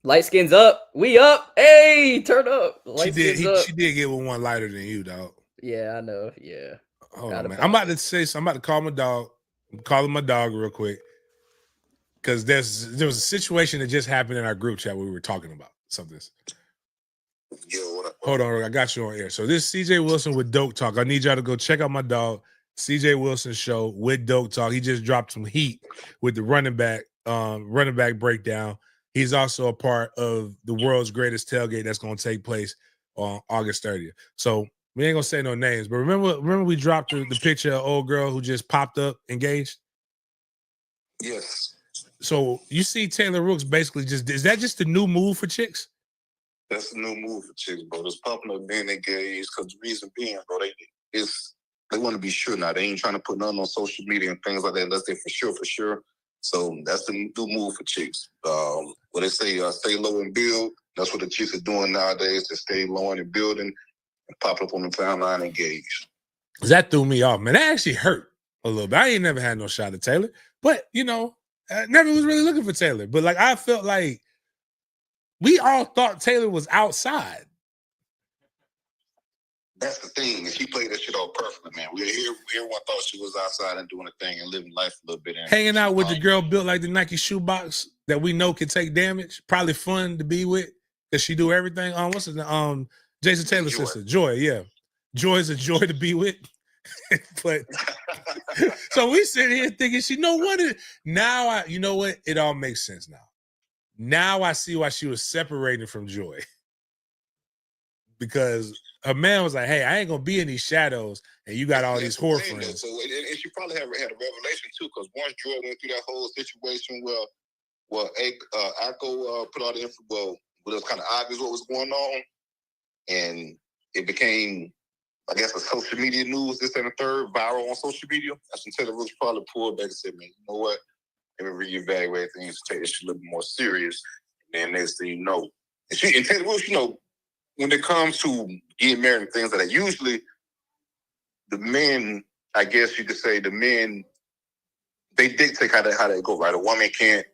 Light skins up. We up. Hey, turn up. Light skins up. She did get with one lighter than you, dog. Yeah, I know. Yeah. Hold on, man. I'm about to say something. I'm about to call my dog. I'm calling my dog real quick. Because there was a situation that just happened in our group chat where we were talking about something. Yo, what up? Hold on, I got you on air. So this is CJ Wilson with Dope Talk. I need y'all to go check out my dog, CJ Wilson show with Dope Talk. He just dropped some heat with the running back breakdown. He's also a part of the world's greatest tailgate that's going to take place on August 30th. So we ain't gonna say no names, but remember we dropped the picture of old girl who just popped up engaged? Yes. So you see Taylor Rooks basically is that just the new move for chicks? That's the new move for chicks, bro. It's popular being engaged because the reason being, bro, they want to be sure now. They ain't trying to put nothing on social media and things like that unless they for sure. So that's the new move for chicks. What they say, stay low and build. That's what the chicks are doing nowadays, to stay low and building and pop up on the timeline engaged. That threw me off, man. That actually hurt a little bit. I ain't never had no shot at Taylor, but I never was really looking for Taylor. But like I felt like we all thought Taylor was outside. That's the thing. She played that shit all perfectly, man. Everyone thought she was outside and doing a thing and living life a little bit. Hanging out with the girl built like the Nike shoebox that we know can take damage. Probably fun to be with because she do everything. What's his name? Jason Taylor's sister, Joy. Yeah, Joy's a joy to be with. But so we sit here thinking she no wonder. Now you know what? It all makes sense now. Now I see why she was separating from Joy. Because her man was like, hey, I ain't gonna be in these shadows, and you got all these whore friends. So, and she probably had a revelation too, because once Joy went through that whole situation where Akko put all the info, well, it was kind of obvious what was going on, and it became, I guess, a social media news, this and the third, viral on social media. That's when Taylor Rooks probably pulled back and said, man, you know what? Maybe reevaluate things, take this shit a little bit more serious. And then next thing you know, and Taylor Wilson, when it comes to getting married and things like that, usually the men, I guess you could say, the men, they dictate how they go, right? A woman can't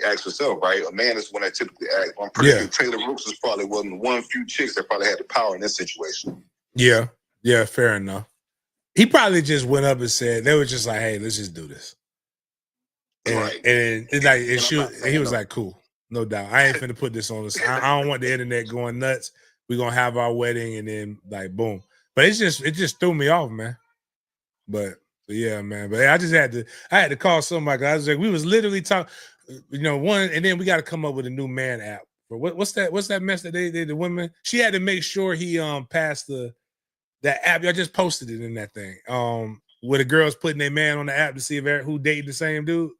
ask herself, right? A man is the one that typically acts. I'm pretty sure Taylor Brooks is probably one of the one few chicks that probably had the power in this situation. Yeah, fair enough. He probably just went up and said, they were just like, hey, let's just do this. And, right. And it's like, he was like, cool, no doubt. I ain't finna put this on this. I don't want the internet going nuts. We're gonna have our wedding and then like boom. But it just threw me off, man. But yeah, man. But I had to call somebody. I was like, we was literally talking, one, and then we got to come up with a new man app. But what's that mess that they the women? She had to make sure he passed that app. I just posted it in that thing. Where the girls putting their man on the app to see if who dating the same dude.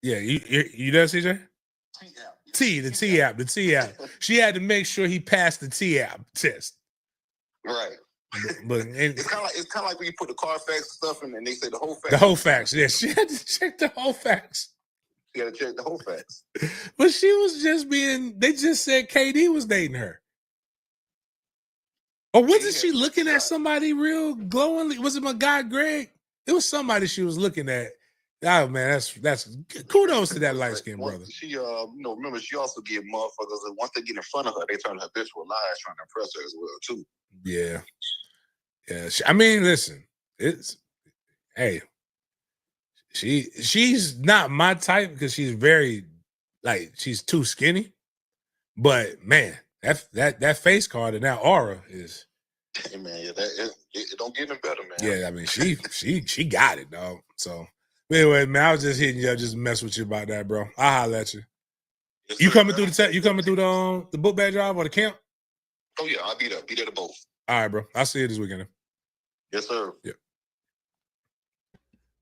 Yeah, you there, CJ? The T app. She had to make sure he passed the T app test. Right. But it's kind of like when you put the Carfax stuff in and they say the whole facts. The whole facts, yeah. She had to check the whole facts. You got to check the whole facts. But she was just they just said KD was dating her. Or wasn't she looking at somebody real glowingly? Was it my guy Greg? It was somebody she was looking at. Oh man, that's kudos to that light skinned brother. She remember she also gave motherfuckers that once they get in front of her, they turn her bitch with lies trying to impress her as well too. Yeah. I mean, listen, she's not my type because she's very she's too skinny. But man, that face card and that aura is. Hey man, it don't get any better, man. Yeah, I mean she got it, dog. So anyway, man, I was just hitting you up, just mess with you about that, bro. I'll holler at you. Yes, you sir, coming through the book bag drive or the camp? Oh yeah, I'll be there. Be there to both. All right, bro. I'll see you this weekend. Yes, sir. Yeah.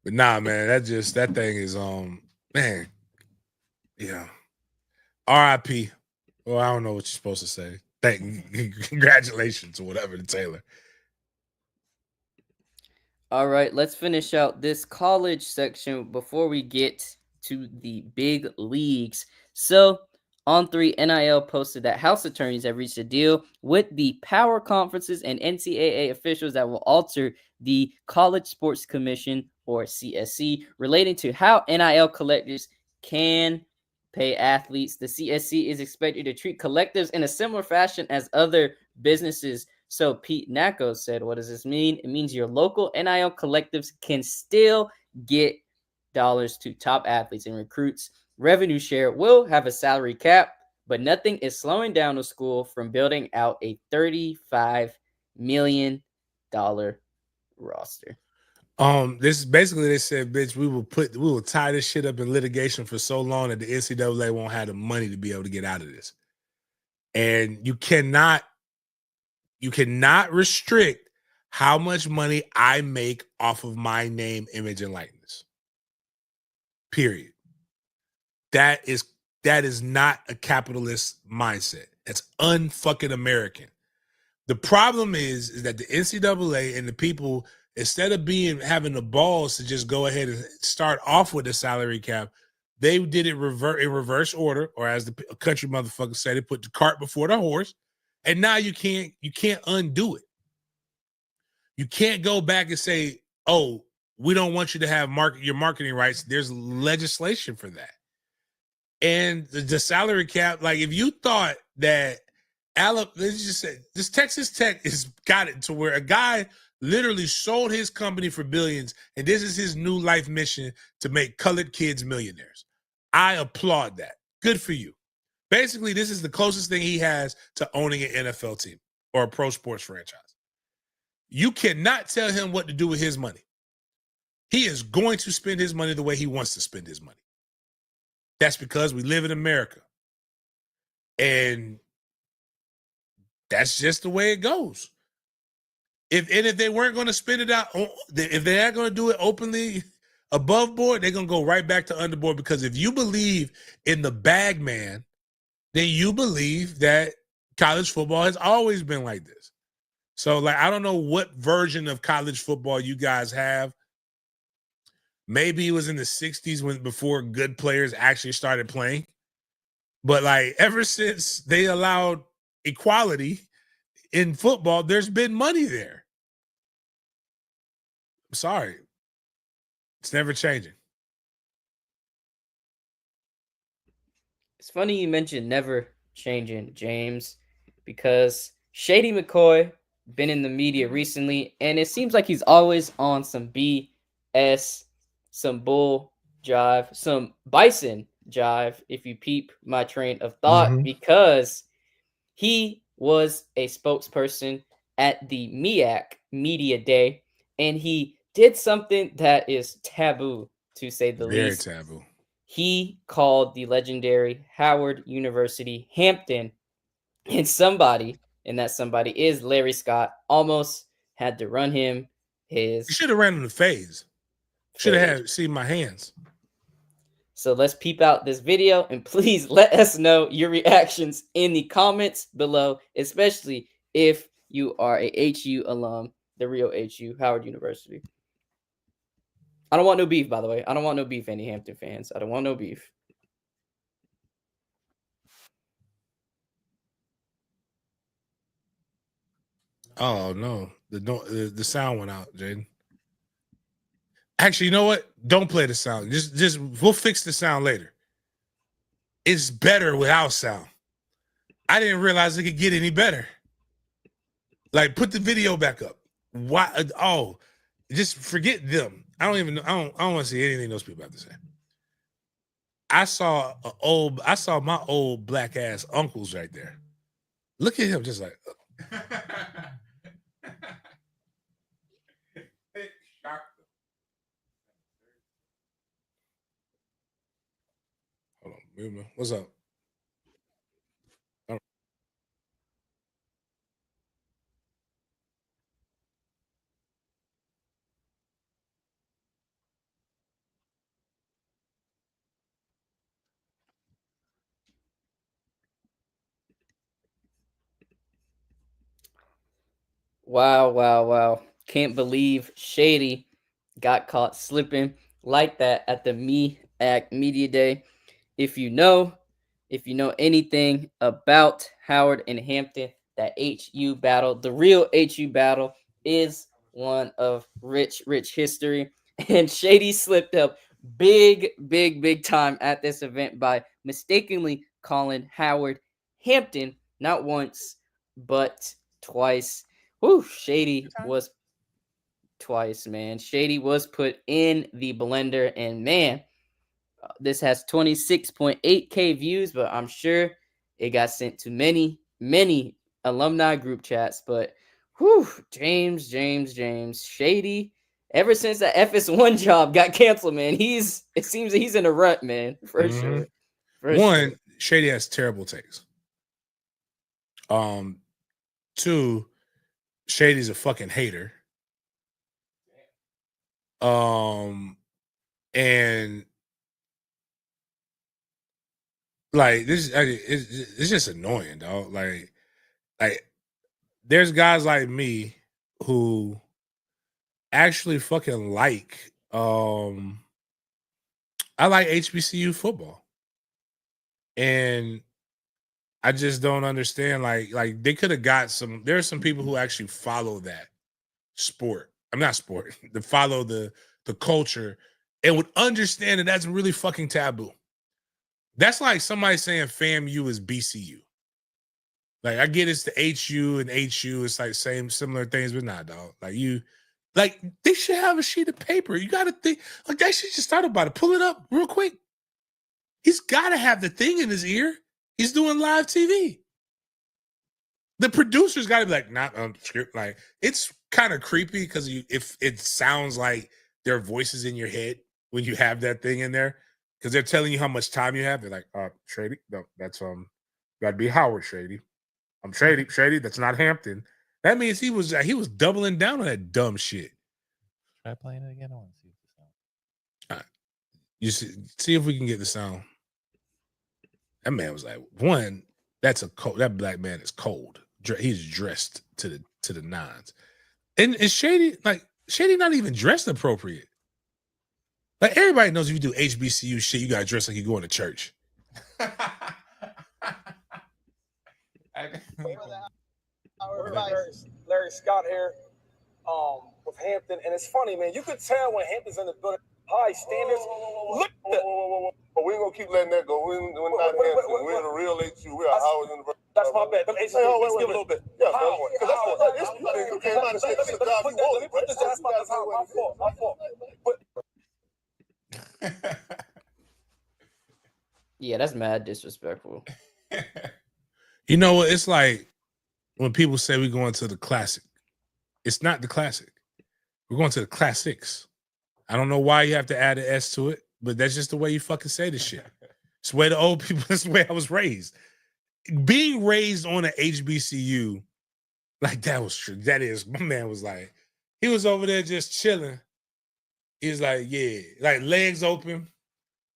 But nah, man, that thing is man. Yeah. R.I.P. Well, I don't know what you're supposed to say. Congratulations or whatever to Taylor. All right, let's finish out this college section before we get to the big leagues. So, On3 NIL posted that House attorneys have reached a deal with the power conferences and NCAA officials that will alter the College Sports Commission, or CSC, relating to how NIL collectives can pay athletes. The CSC is expected to treat collectives in a similar fashion as other businesses. So Pete Nacko said, what does this mean? It means your local NIL collectives can still get dollars to top athletes and recruits. Revenue share will have a salary cap, but nothing is slowing down the school from building out a $35 million roster. This is basically, they said, bitch, we will tie this shit up in litigation for so long that the NCAA won't have the money to be able to get out of this. And you cannot restrict how much money I make off of my name, image, and likeness. Period. That is not a capitalist mindset. That's unfucking American. The problem is that the NCAA and the people, instead of having the balls to just go ahead and start off with the salary cap, they did it in reverse order, or as the country motherfuckers say, they put the cart before the horse, and now you can't undo it. You can't go back and say, "Oh, we don't want you to have your marketing rights." There's legislation for that, and the salary cap. Like, if you thought that this Texas Tech has got it to where a guy literally sold his company for billions, and this is his new life mission to make colored kids millionaires. I applaud that. Good for you. Basically, this is the closest thing he has to owning an NFL team or a pro sports franchise. You cannot tell him what to do with his money. He is going to spend his money the way he wants to spend his money. That's because we live in America. And that's just the way it goes. If they weren't going to spend it out, if they're not going to do it openly above board, they're going to go right back to underboard. Because if you believe in the bag man, then you believe that college football has always been like this. So, like, I don't know what version of college football you guys have. Maybe it was in the 60s before good players actually started playing. But like ever since they allowed equality in football, there's been money there. I'm sorry. It's never changing. It's funny you mentioned never changing, James, because Shady McCoy been in the media recently, and it seems like he's always on some BS, some bull jive, some bison jive, if you peep my train of thought, because he was a spokesperson at the MEAC Media Day, and he did something that is taboo, to say the Very least. taboo. He called the legendary Howard University Hampton, and somebody, and that somebody is Larry Scott, almost had to run him You his should have ran in the phase. Should have fade. had seen my hands. So let's peep out this video, and please let us know your reactions in the comments below, especially if you are a HU alum, the real HU, Howard University. I don't want no beef, by the way. I don't want no beef, any Hampton fans. I don't want no beef. Oh no, the sound went out, Jaden. Actually, you know what? Don't play the sound. Just we'll fix the sound later. It's better without sound. I didn't realize it could get any better. Like, put the video back up. Why? Oh, just forget them. I don't even know. I don't want to see anything those people have to say. I saw my old black ass uncles right there. Look at him, just like. Hold on, what's up? Wow. Can't believe Shady got caught slipping like that at the MEAC Media Day. If you know anything about Howard and Hampton, that HU battle, the real HU battle, is one of rich history. And Shady slipped up big time at this event by mistakenly calling Howard Hampton not once, but twice. Whew, Shady was twice, man. Shady was put in the blender, and man, this has 26.8K views, but I'm sure it got sent to many alumni group chats. But whew, James, Shady, ever since that FS1 job got canceled, man, it seems that he's in a rut, man, for sure. One, Shady has terrible takes. Two, Shady's a fucking hater. And like this, it's just annoying, dog. Like there's guys like me who actually fucking like I like HBCU football, and I just don't understand. Like they could have got some. There are some people who actually follow that sport. I'm not sport. That follow the culture and would understand that that's really fucking taboo. That's like somebody saying FAMU is BCU. Like, I get it's the HU and HU. It's like similar things, but nah, dog. Like they should have a sheet of paper. You got to think, like, that shit just thought about it. Pull it up real quick. He's got to have the thing in his ear. He's doing live TV. The producer's got to be like, not on script. Like, it's kind of creepy because if it sounds like their voices in your head when you have that thing in there, because they're telling you how much time you have. They're like, Shady, no, that's got to be Howard Shady. I'm Shady. That's not Hampton. That means he was doubling down on that dumb shit. Try playing it again. I want to see the sound. All right. You see if we can get the sound. That man was like, one, that black man is cold. He's dressed to the to the nines. And Shady not even dressed appropriate. Like everybody knows if you do HBCU shit, you gotta dress like you're going to church. Larry Scott here with Hampton. And it's funny, man. You could tell when Hampton's in the building, high standards. Look at that. But we ain't gonna keep letting that go. We're not Hampton. We're the real HU. We're Howard University. That's my bad. Let's give a little bit. Yeah, because you came out and said this is the job you want. That's my fault. Yeah, that's mad disrespectful. You know what? It's like when people say we're going to the classic. It's not the classic. We're going to the classics. I don't know why you have to add an S to it, but that's just the way you fucking say this shit. It's the way the old people, that's the way I was raised. Being raised on an HBCU, like that was true. That is, my man was like, he was over there just chilling. He was like, yeah, like legs open.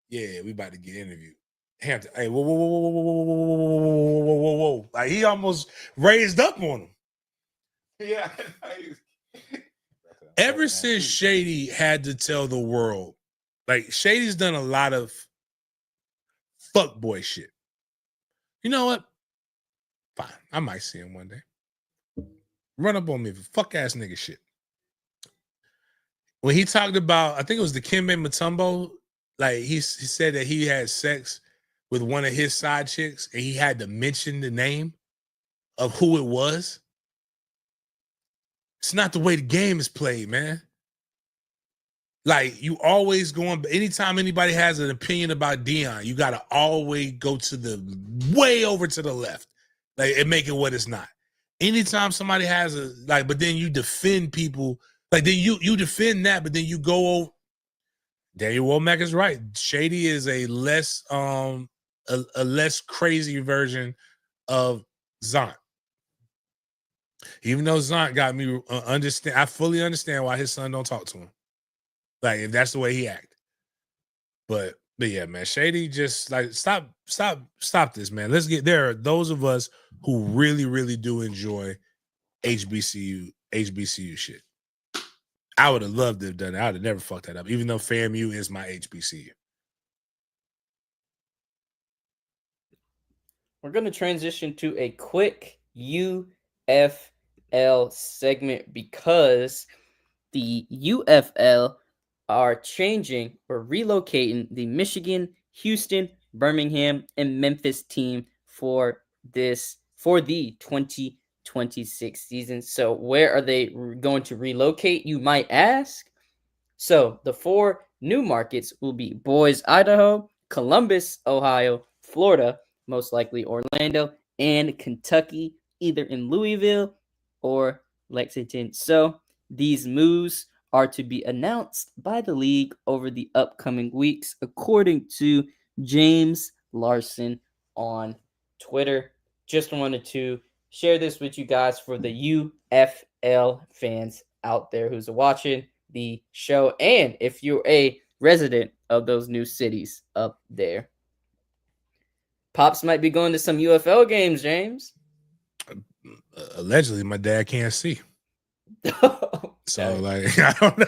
Yeah, we about to get interviewed. Hampton, hey, whoa. Like he almost raised up on him. Yeah. Ever since Shady had to tell the world, like Shady's done a lot of fuckboy shit. You know what? Fine. I might see him one day. Run up on me for fuck ass nigga shit. When he talked about, I think it was the Kimbe Mutombo, like he said that he had sex with one of his side chicks and he had to mention the name of who it was. It's not the way the game is played, man. Like you always going, anytime anybody has an opinion about Dion, you got to always go to the way over to the left, like and make it what it's not. Anytime somebody has a like, but then you defend people, like then you defend that, but then you go over. Daniel Womack is right. Shady is a less less crazy version of Zont. Even though Zont got me understand, I fully understand why his son don't talk to him. Like if that's the way he act. But yeah, man, Shady just like stop this, man. Let's get there. Are those of us who really, really do enjoy HBCU shit. I would have loved to have done it. I would have never fucked that up, even though FAMU is my HBCU. We're going to transition to a quick UFL segment because the UFL are changing or relocating the Michigan, Houston, Birmingham, and Memphis team for the 2026 season. So where are they going to relocate, you might ask? So the 4 new markets will be Boise, Idaho, Columbus, Ohio, Florida, most likely Orlando, and Kentucky, either in Louisville or Lexington. So these moves are to be announced by the league over the upcoming weeks, according to James Larson on Twitter. Just wanted to share this with you guys for the UFL fans out there who's watching the show, and if you're a resident of those new cities up there. Pops might be going to some UFL games, James. Allegedly, my dad can't see. So, like, I don't know.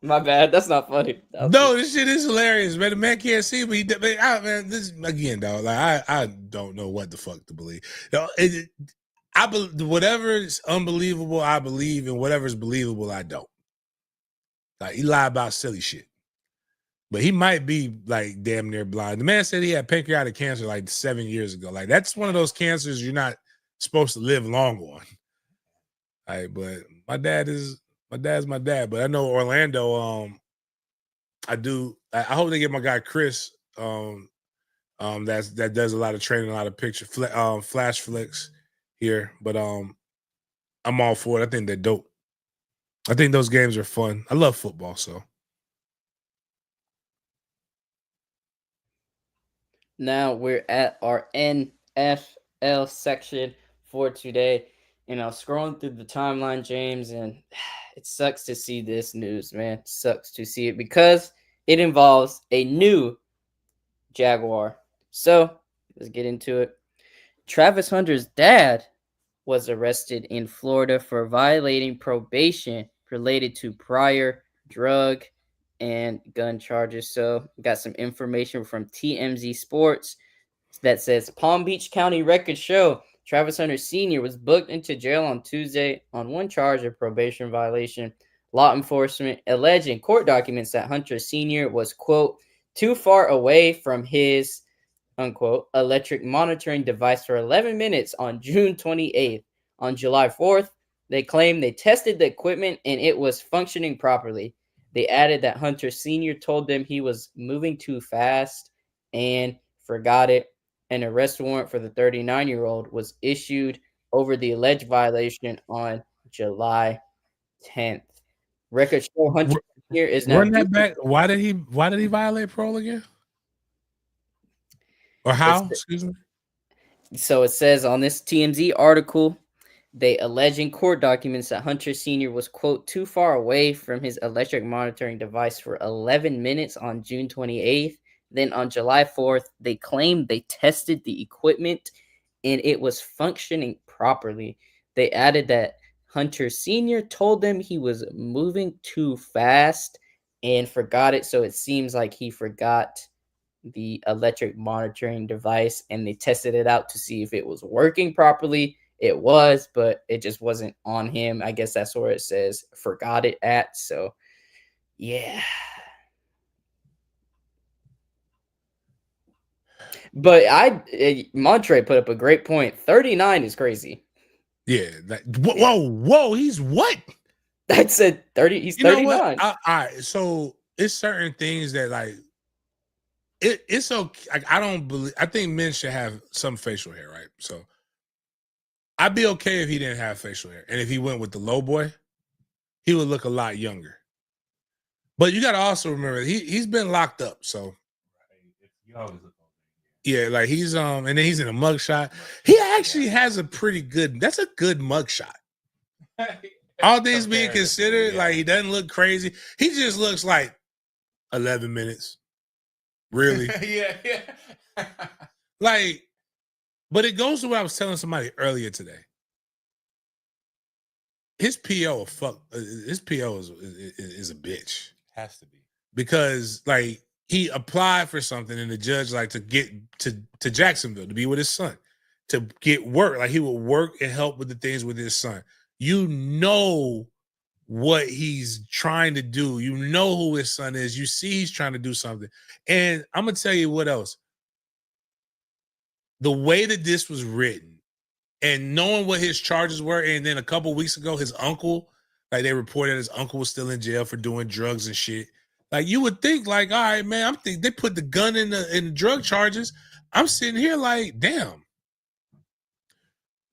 My bad. That's not funny. No, this shit is hilarious, man. The man can't see, but man, this again, dog. Like, I don't know what the fuck to believe. Whatever is unbelievable, I believe, and whatever is believable, I don't. Like, he lie about silly shit. But he might be like damn near blind. The man said he had pancreatic cancer like 7 years ago. Like that's one of those cancers you're not supposed to live long on. Like, but my dad's my dad. But I know Orlando. I hope they get my guy Chris. That does a lot of training, a lot of picture flash flicks here. But I'm all for it. I think they're dope. I think those games are fun. I love football, so. Now we're at our NFL section for today. And I was scrolling through the timeline, James, and it sucks to see this news, man. It sucks to see it because it involves a new Jaguar. So let's get into it. Travis Hunter's dad was arrested in Florida for violating probation related to prior drug and gun charges. So, got some information from TMZ Sports that says Palm Beach County records show Travis Hunter Sr. was booked into jail on Tuesday on one charge of probation violation. Law enforcement alleged in court documents that Hunter Sr. was, quote, too far away from his, unquote, electric monitoring device for 11 minutes on June 28th. On July 4th, they claimed they tested the equipment and it was functioning properly. They added that Hunter Sr. told them he was moving too fast and forgot it. An arrest warrant for the 39-year-old was issued over the alleged violation on July 10th. Records show Hunter Sr. is now Run that back. Why did he violate parole again? Or how? Excuse me. So it says on this TMZ article, they allege in court documents that Hunter Sr. was, quote, too far away from his electric monitoring device for 11 minutes on June 28th. Then on July 4th, they claimed they tested the equipment and it was functioning properly. They added that Hunter Sr. told them he was moving too fast and forgot it. So it seems like he forgot the electric monitoring device and they tested it out to see if it was working properly. It was, but it just wasn't on him. I guess that's where it says forgot it at. So, yeah. But Montre put up a great point. 39 is crazy. Yeah. Whoa. He's what? I said 30. He's 39. All right. So it's certain things that like it's okay. Like, I think men should have some facial hair, right? So I'd be okay if he didn't have facial hair. And if he went with the low boy, he would look a lot younger. But you gotta also remember he's been locked up. So yeah, like he's and then he's in a mugshot. He actually has a pretty good, that's a good mugshot. All things being considered, like he doesn't look crazy. He just looks like 11 minutes. Really? yeah. Like, but it goes to what I was telling somebody earlier today. His PO his PO is a bitch. Has to be. Because like he applied for something and the judge like to get to Jacksonville to be with his son, to get work. Like he would work and help with the things with his son. You know what he's trying to do. You know who his son is. You see he's trying to do something. And I'm going to tell you what else. The way that this was written and knowing what his charges were, and then a couple of weeks ago, his uncle, like they reported his uncle was still in jail for doing drugs and shit. Like you would think like, all right, man, I'm thinking they put the gun in the drug charges. I'm sitting here like, damn,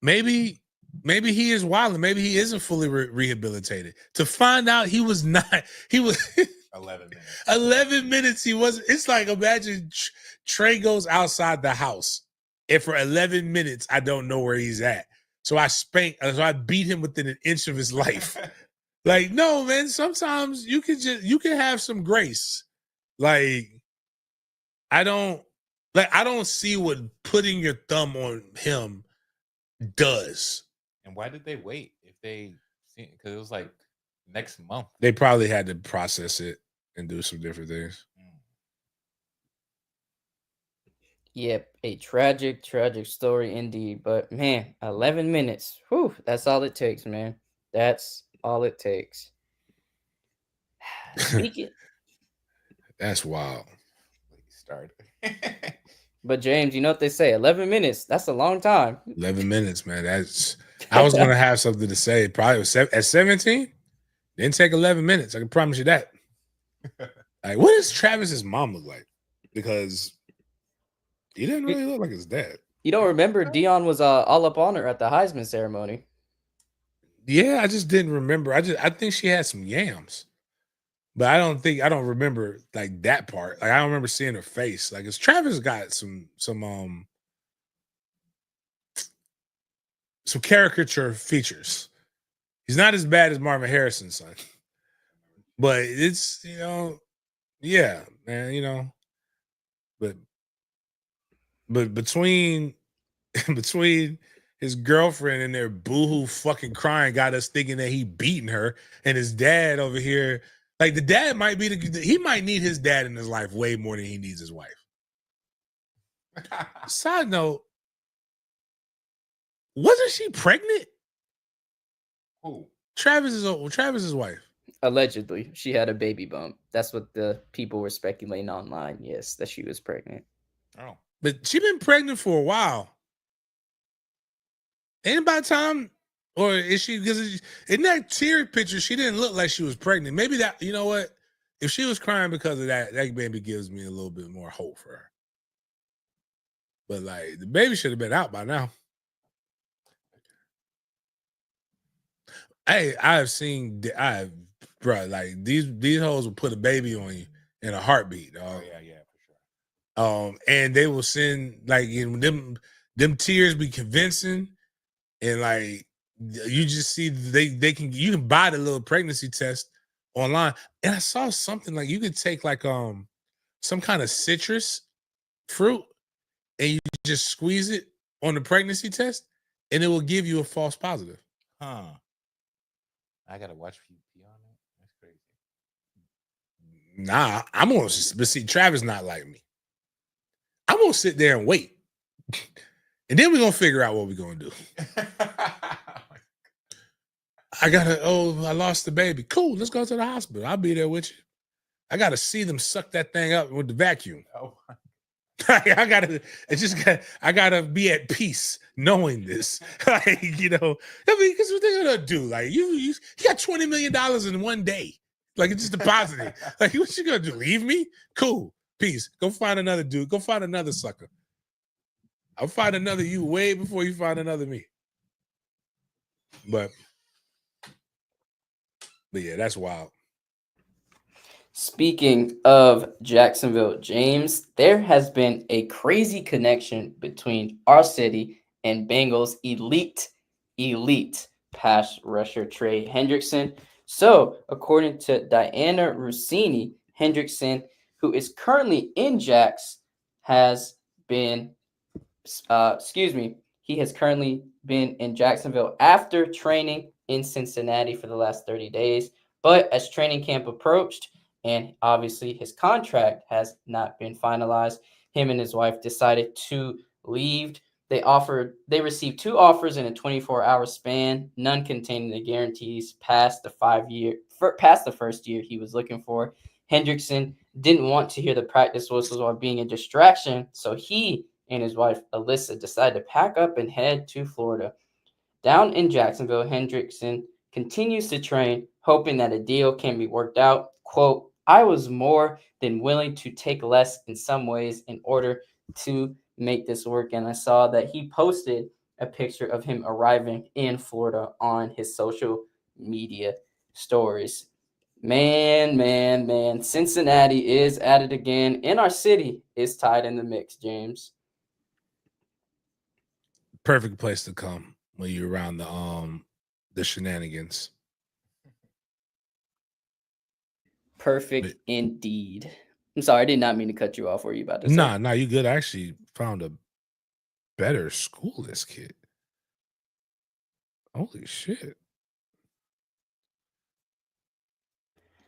maybe he is wild and maybe he isn't fully rehabilitated. To find out he was not, he was 11 minutes. 11 minutes he wasn't. It's like, imagine Trey goes outside the house and for 11 minutes, I don't know where he's at. So I beat him within an inch of his life. Like, no, man, sometimes you can have some grace. Like, I don't see what putting your thumb on him does. And why did they wait? If they, because it was like next month. They probably had to process it and do some different things. Yep, a tragic story indeed. But man, 11 minutes. Whew, that's all it takes, man. That's all it takes. Speaking. That's wild. Started. But James, you know what they say? 11 minutes. That's a long time. 11 minutes, man. I was gonna have something to say. Probably was at 17. Didn't take 11 minutes. I can promise you that. Like, what does Travis's mom look like? Because he didn't really look like his dad. You don't remember Dion was all up on her at the Heisman ceremony. Yeah, I just didn't remember. I think she had some yams. But I don't remember like that part. Like I don't remember seeing her face. Like, Travis got some caricature features. He's not as bad as Marvin Harrison's son. But it's, yeah, man, but between between his girlfriend and their boohoo fucking crying got us thinking that he beating her, and his dad over here, like the dad might be he might need his dad in his life way more than he needs his wife. Side note, wasn't she pregnant? Who? Travis's wife. Allegedly, she had a baby bump. That's what the people were speculating online. Yes, that she was pregnant. Oh. But she been pregnant for a while. Ain't about time, or is she? Because in that tear picture, she didn't look like she was pregnant. Maybe that, you know what? If she was crying because of that, that maybe gives me a little bit more hope for her. But like, the baby should have been out by now. Hey, bro, like these hoes will put a baby on you in a heartbeat, dog. Oh, yeah, for sure. And they will send like them tears be convincing. And like you just see you can buy the little pregnancy test online. And I saw something like you could take like some kind of citrus fruit and you just squeeze it on the pregnancy test and it will give you a false positive. Huh. I gotta watch PP on it. That's crazy. Nah, I'm gonna but see Travis not like me. I'm gonna sit there and wait. And then we're gonna figure out what we're gonna do. I lost the baby. Cool, let's go to the hospital. I'll be there with you. I gotta see them suck that thing up with the vacuum. Oh. I gotta be at peace knowing this. Like, you know, I mean, because what they're gonna do? Like, you got $20 million in one day. Like, it's just deposited. Like, what you gonna do? Leave me? Cool. Peace. Go find another dude. Go find another sucker. I'll find another you way before you find another me. But yeah, that's wild. Speaking of Jacksonville, James, there has been a crazy connection between our city and Bengals elite pass rusher Trey Hendrickson. So, according to Diana Rossini, Hendrickson, who is currently in Jax, has been he has currently been in Jacksonville after training in Cincinnati for the last 30 days. But as training camp approached, and obviously his contract has not been finalized, him and his wife decided to leave. They received 2 offers in a 24-hour span, none containing the guarantees past the first year he was looking for. Hendrickson didn't want to hear the practice whistles while being a distraction, so he and his wife, Alyssa, decided to pack up and head to Florida. Down in Jacksonville, Hendrickson continues to train, hoping that a deal can be worked out. Quote, I was more than willing to take less in some ways in order to make this work. And I saw that he posted a picture of him arriving in Florida on his social media stories. Man. Cincinnati is at it again, and our city is tied in the mix, James. Perfect place to come when you're around the shenanigans. Perfect indeed. I'm sorry, I did not mean to cut you off. What were you about to say? Nah, you good. I actually found a better school this kid. Holy shit.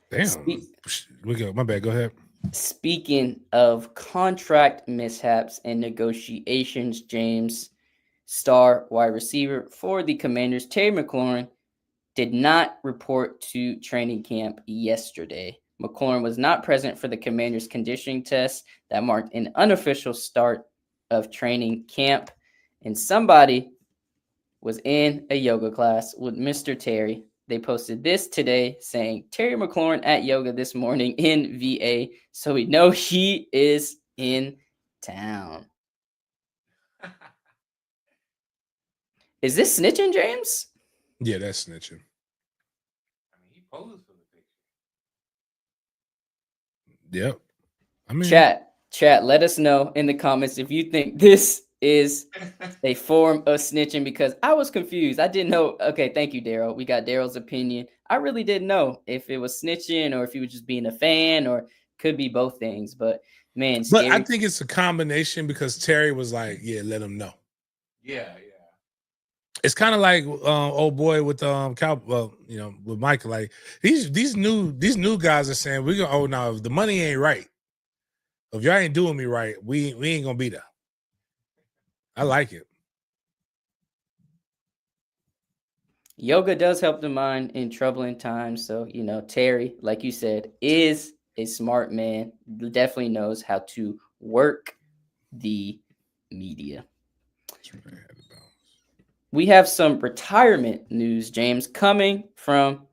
Damn. My bad. Go ahead. Speaking of contract mishaps and negotiations, James, star wide receiver for the Commanders, Terry McLaurin, did not report to training camp yesterday. McLaurin was not present for the Commanders' conditioning test that marked an unofficial start of training camp, and somebody was in a yoga class with Mr. Terry. They posted this today saying, Terry McLaurin at yoga this morning in VA, so we know he is in town. Is this snitching, James? Yeah, that's snitching. I mean, he posed for the picture. Yep. I mean, chat, let us know in the comments if you think this is a form of snitching, because I was confused. I didn't know. Okay, thank you, Daryl. We got Daryl's opinion. I really didn't know if it was snitching or if he was just being a fan, or could be both things. But man, but I think it's a combination, because Terry was like, yeah, let him know. Yeah. It's kind of like old boy with with Michael. Like these new guys are saying we're gonna. Oh no, if the money ain't right, if y'all ain't doing me right, we ain't gonna be there. I like it. Yoga does help the mind in troubling times. So, Terry, like you said, is a smart man. Definitely knows how to work the media. We have some retirement news, James, coming from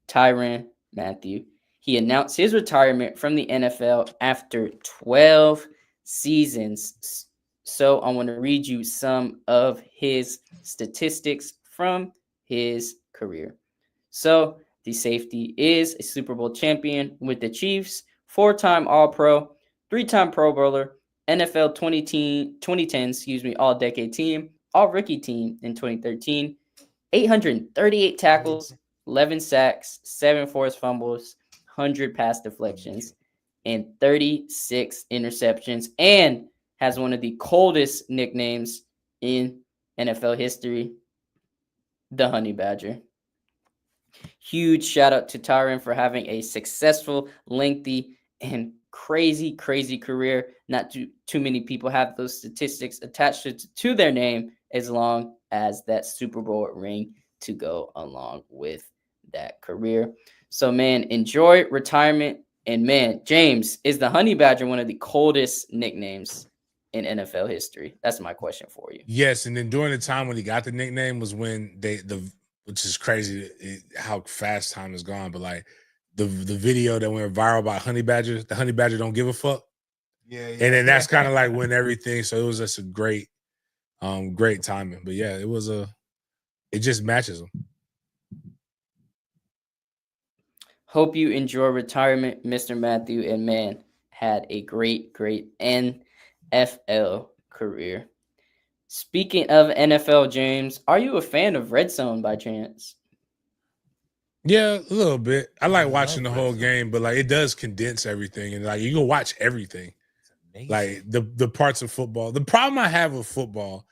Tyrann Mathieu. He announced his retirement from the NFL after 12 seasons. So I want to read you some of his statistics from his career. So the safety is a Super Bowl champion with the Chiefs, 4-time All-Pro, 3-time Pro Bowler, NFL 2010 All-Decade Team, All-Rookie Team in 2013, 838 tackles, 11 sacks, 7 forced fumbles, 100 pass deflections, and 36 interceptions, and has one of the coldest nicknames in NFL history, the Honey Badger. Huge shout out to Tyrann for having a successful, lengthy, and crazy career. Not too many people have those statistics attached to their name, as long as that Super Bowl ring to go along with that career. So, man, enjoy retirement. And, man, James, is the Honey Badger one of the coldest nicknames in NFL history? That's my question for you. Yes, and then during the time when he got the nickname was when which is crazy how fast time has gone, but like the video that went viral about Honey Badger, the Honey Badger don't give a fuck. Yeah. And then that's kind of like when everything, so it was just a great timing. But yeah, it just matches him. Hope you enjoy retirement, Mr. Mathieu, and man, had a great NFL career. Speaking of NFL, James, are you a fan of Red Zone by chance? Yeah, a little bit. I like watching the whole game, but like it does condense everything, and like you can watch everything. Like the parts of football. The problem I have with football,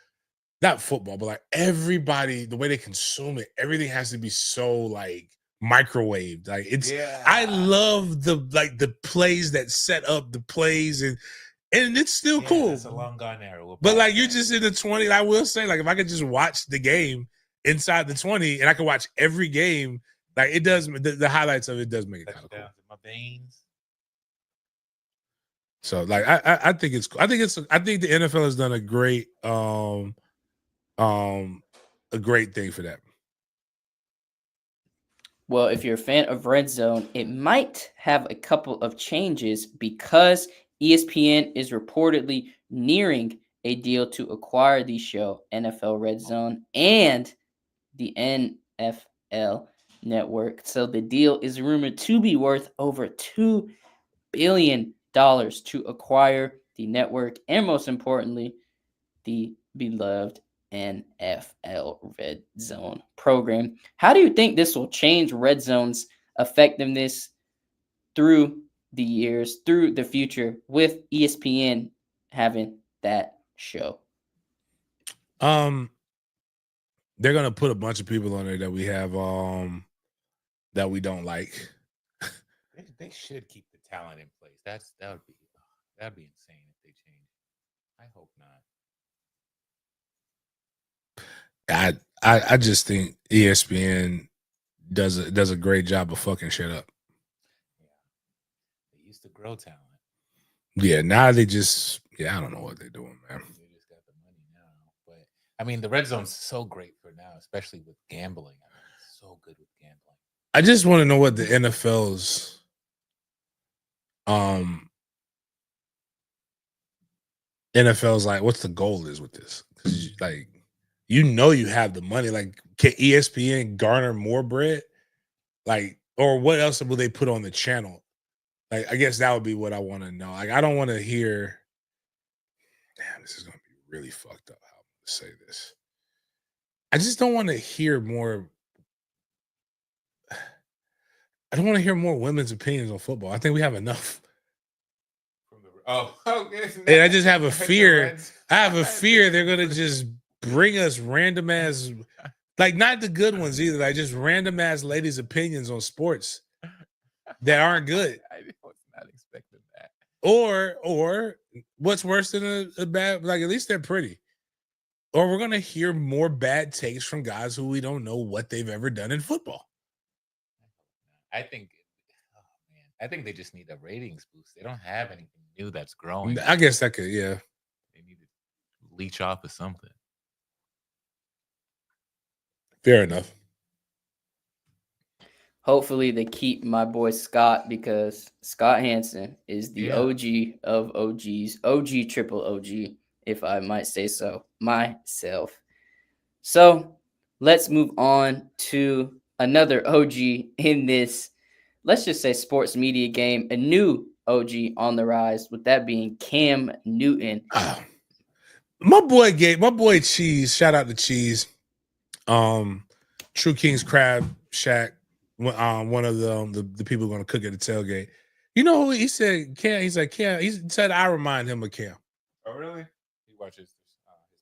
not football, but like everybody, the way they consume it, everything has to be so like microwaved. Like I love the plays that set up the plays, and it's still cool. It's a long gone era. But like you're just in the 20. I will say, like if I could just watch the game inside the 20, and I could watch every game, like it does. The highlights of it does make it kind of cool. My veins. So like I think it's cool. I think the NFL has done a great thing for that. Well, if you're a fan of Red Zone, it might have a couple of changes because ESPN is reportedly nearing a deal to acquire the show NFL Red Zone and the NFL Network. So the deal is rumored to be worth over $2 billion to acquire the network and, most importantly, the beloved NFL Red Zone program. How do you think this will change Red Zone's effectiveness through the years, through the future, with ESPN having that show? They're gonna put a bunch of people on there that we have that we don't like. They should keep the talent in place. That'd be insane if they change. I hope not. I just think ESPN does a great job of fucking shit up. Yeah. They used to grow talent. Yeah, now they just I don't know what they're doing, man. They just got the money now. But I mean, the Red Zone's so great for now, especially with gambling. I mean, it's so good with gambling. I just want to know what the NFL's like, what's the goal is with this? Because like you have the money. Like, can ESPN garner more bread? Like, or what else will they put on the channel? Like, I guess that would be what I want to know. Like, I don't want to hear. Damn, this is gonna be really fucked up. How I'm gonna say this. I just don't want to hear more. I don't want to hear more women's opinions on football. I think we have enough. Okay. And I just have a fear. I have a fear they're gonna just bring us random ass, like not the good ones either, like just random ass ladies' opinions on sports that aren't good. I was not expecting that. Or what's worse than a bad, like at least they're pretty. Or we're gonna hear more bad takes from guys who we don't know what they've ever done in football. I think they just need a ratings boost. They don't have anything new that's growing. I guess that could, yeah. They need to leech off of something. Fair enough. Hopefully they keep my boy Scott, because Scott Hansen is the OG of OGs, OG triple OG, if I might say so myself. So let's move on to another OG in this, let's just say, sports media game, a new OG on the rise, with that being Cam Newton. My boy Cheese, shout out to Cheese. True King's Crab Shack, one of the people going to cook at the tailgate. You know who he said? Cam. He's like Cam. He said I remind him of Cam. Oh really? He watches his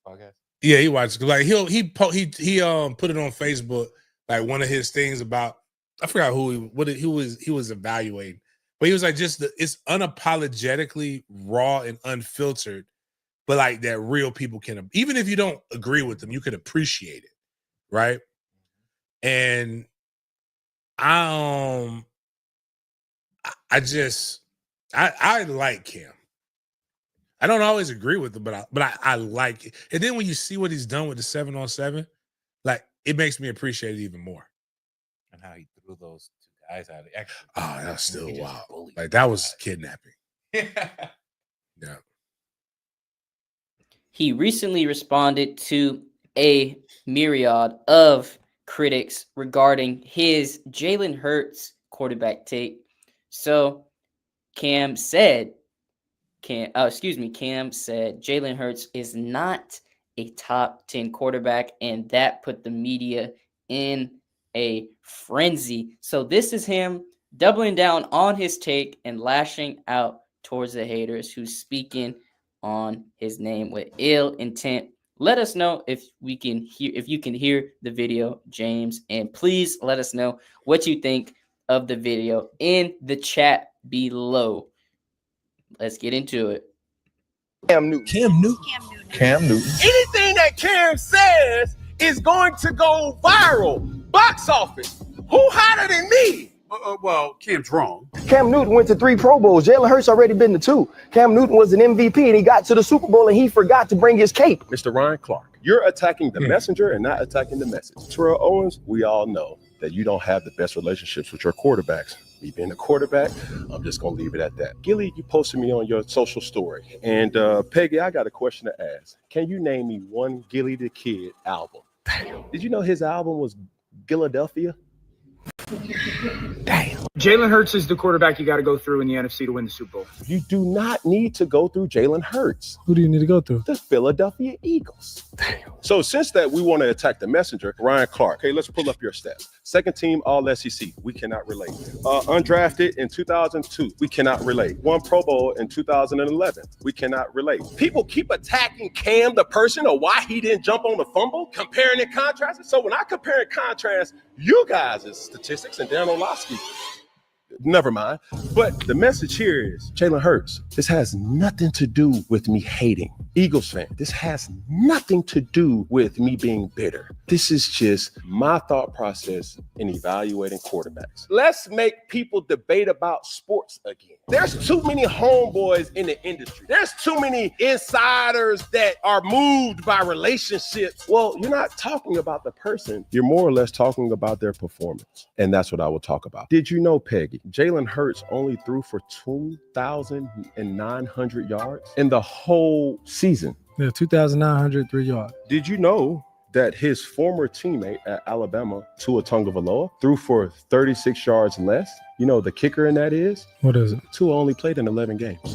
podcast. Yeah, he watches. Like he put it on Facebook, like one of his things about, I forgot who he was evaluating, but he was like, it's unapologetically raw and unfiltered, but like that real people can, even if you don't agree with them, you can appreciate it, right? And I like Cam. I don't always agree with him, but I like it. And then when you see what he's done with the 7-on-7, like it makes me appreciate it even more. And how he threw those two guys out. Oh, that's still wild. Like that was kidnapping. Yeah. He recently responded to a myriad of critics regarding his Jalen Hurts quarterback take. So Cam said Jalen Hurts is not a top 10 quarterback, and that put the media in a frenzy. So this is him doubling down on his take and lashing out towards the haters who's speaking on his name with ill intent. Let us know if you can hear the video, James, and please let us know what you think of the video in the chat below. Let's get into it. Cam Newton. Anything that Cam says is going to go viral. Box office. Who hotter than me? Well, Cam's wrong. Cam Newton went to 3 Pro Bowls. Jalen Hurts already been to 2. Cam Newton was an MVP, and he got to the Super Bowl, and he forgot to bring his cape. Mr. Ryan Clark, you're attacking the messenger and not attacking the message. Terrell Owens, we all know that you don't have the best relationships with your quarterbacks. Me being a quarterback, I'm just going to leave it at that. Gilly, you posted me on your social story. And Peggy, I got a question to ask. Can you name me one Gilly the Kid album? Damn. Did you know his album was Philadelphia? Damn. Jalen Hurts is the quarterback you got to go through in the NFC to win the Super Bowl. You do not need to go through Jalen Hurts. Who do you need to go through? The Philadelphia Eagles. Damn. So since that we want to attack the messenger, Ryan Clark. Okay, let's pull up your stats. Second team All SEC. We cannot relate. Undrafted in 2002. We cannot relate. 1 Pro Bowl in 2011. We cannot relate. People keep attacking Cam, the person, or why he didn't jump on the fumble, comparing and contrasting. So when I compare and contrast you guys' statistics and Dan Orlovsky, never mind. But the message here is Jalen Hurts. This has nothing to do with me hating. Eagles fan, this has nothing to do with me being bitter. This is just my thought process in evaluating quarterbacks. Let's make people debate about sports again. There's too many homeboys in the industry. There's too many insiders that are moved by relationships. Well, you're not talking about the person. You're more or less talking about their performance. And that's what I will talk about. Did you know, Peggy, Jalen Hurts only threw for 2,900 yards in the whole season? Yeah, 2,903 yards. Did you know that his former teammate at Alabama, Tua Tagovailoa, threw for 36 yards less? You know, the kicker in that is? What is it? Tua only played in 11 games.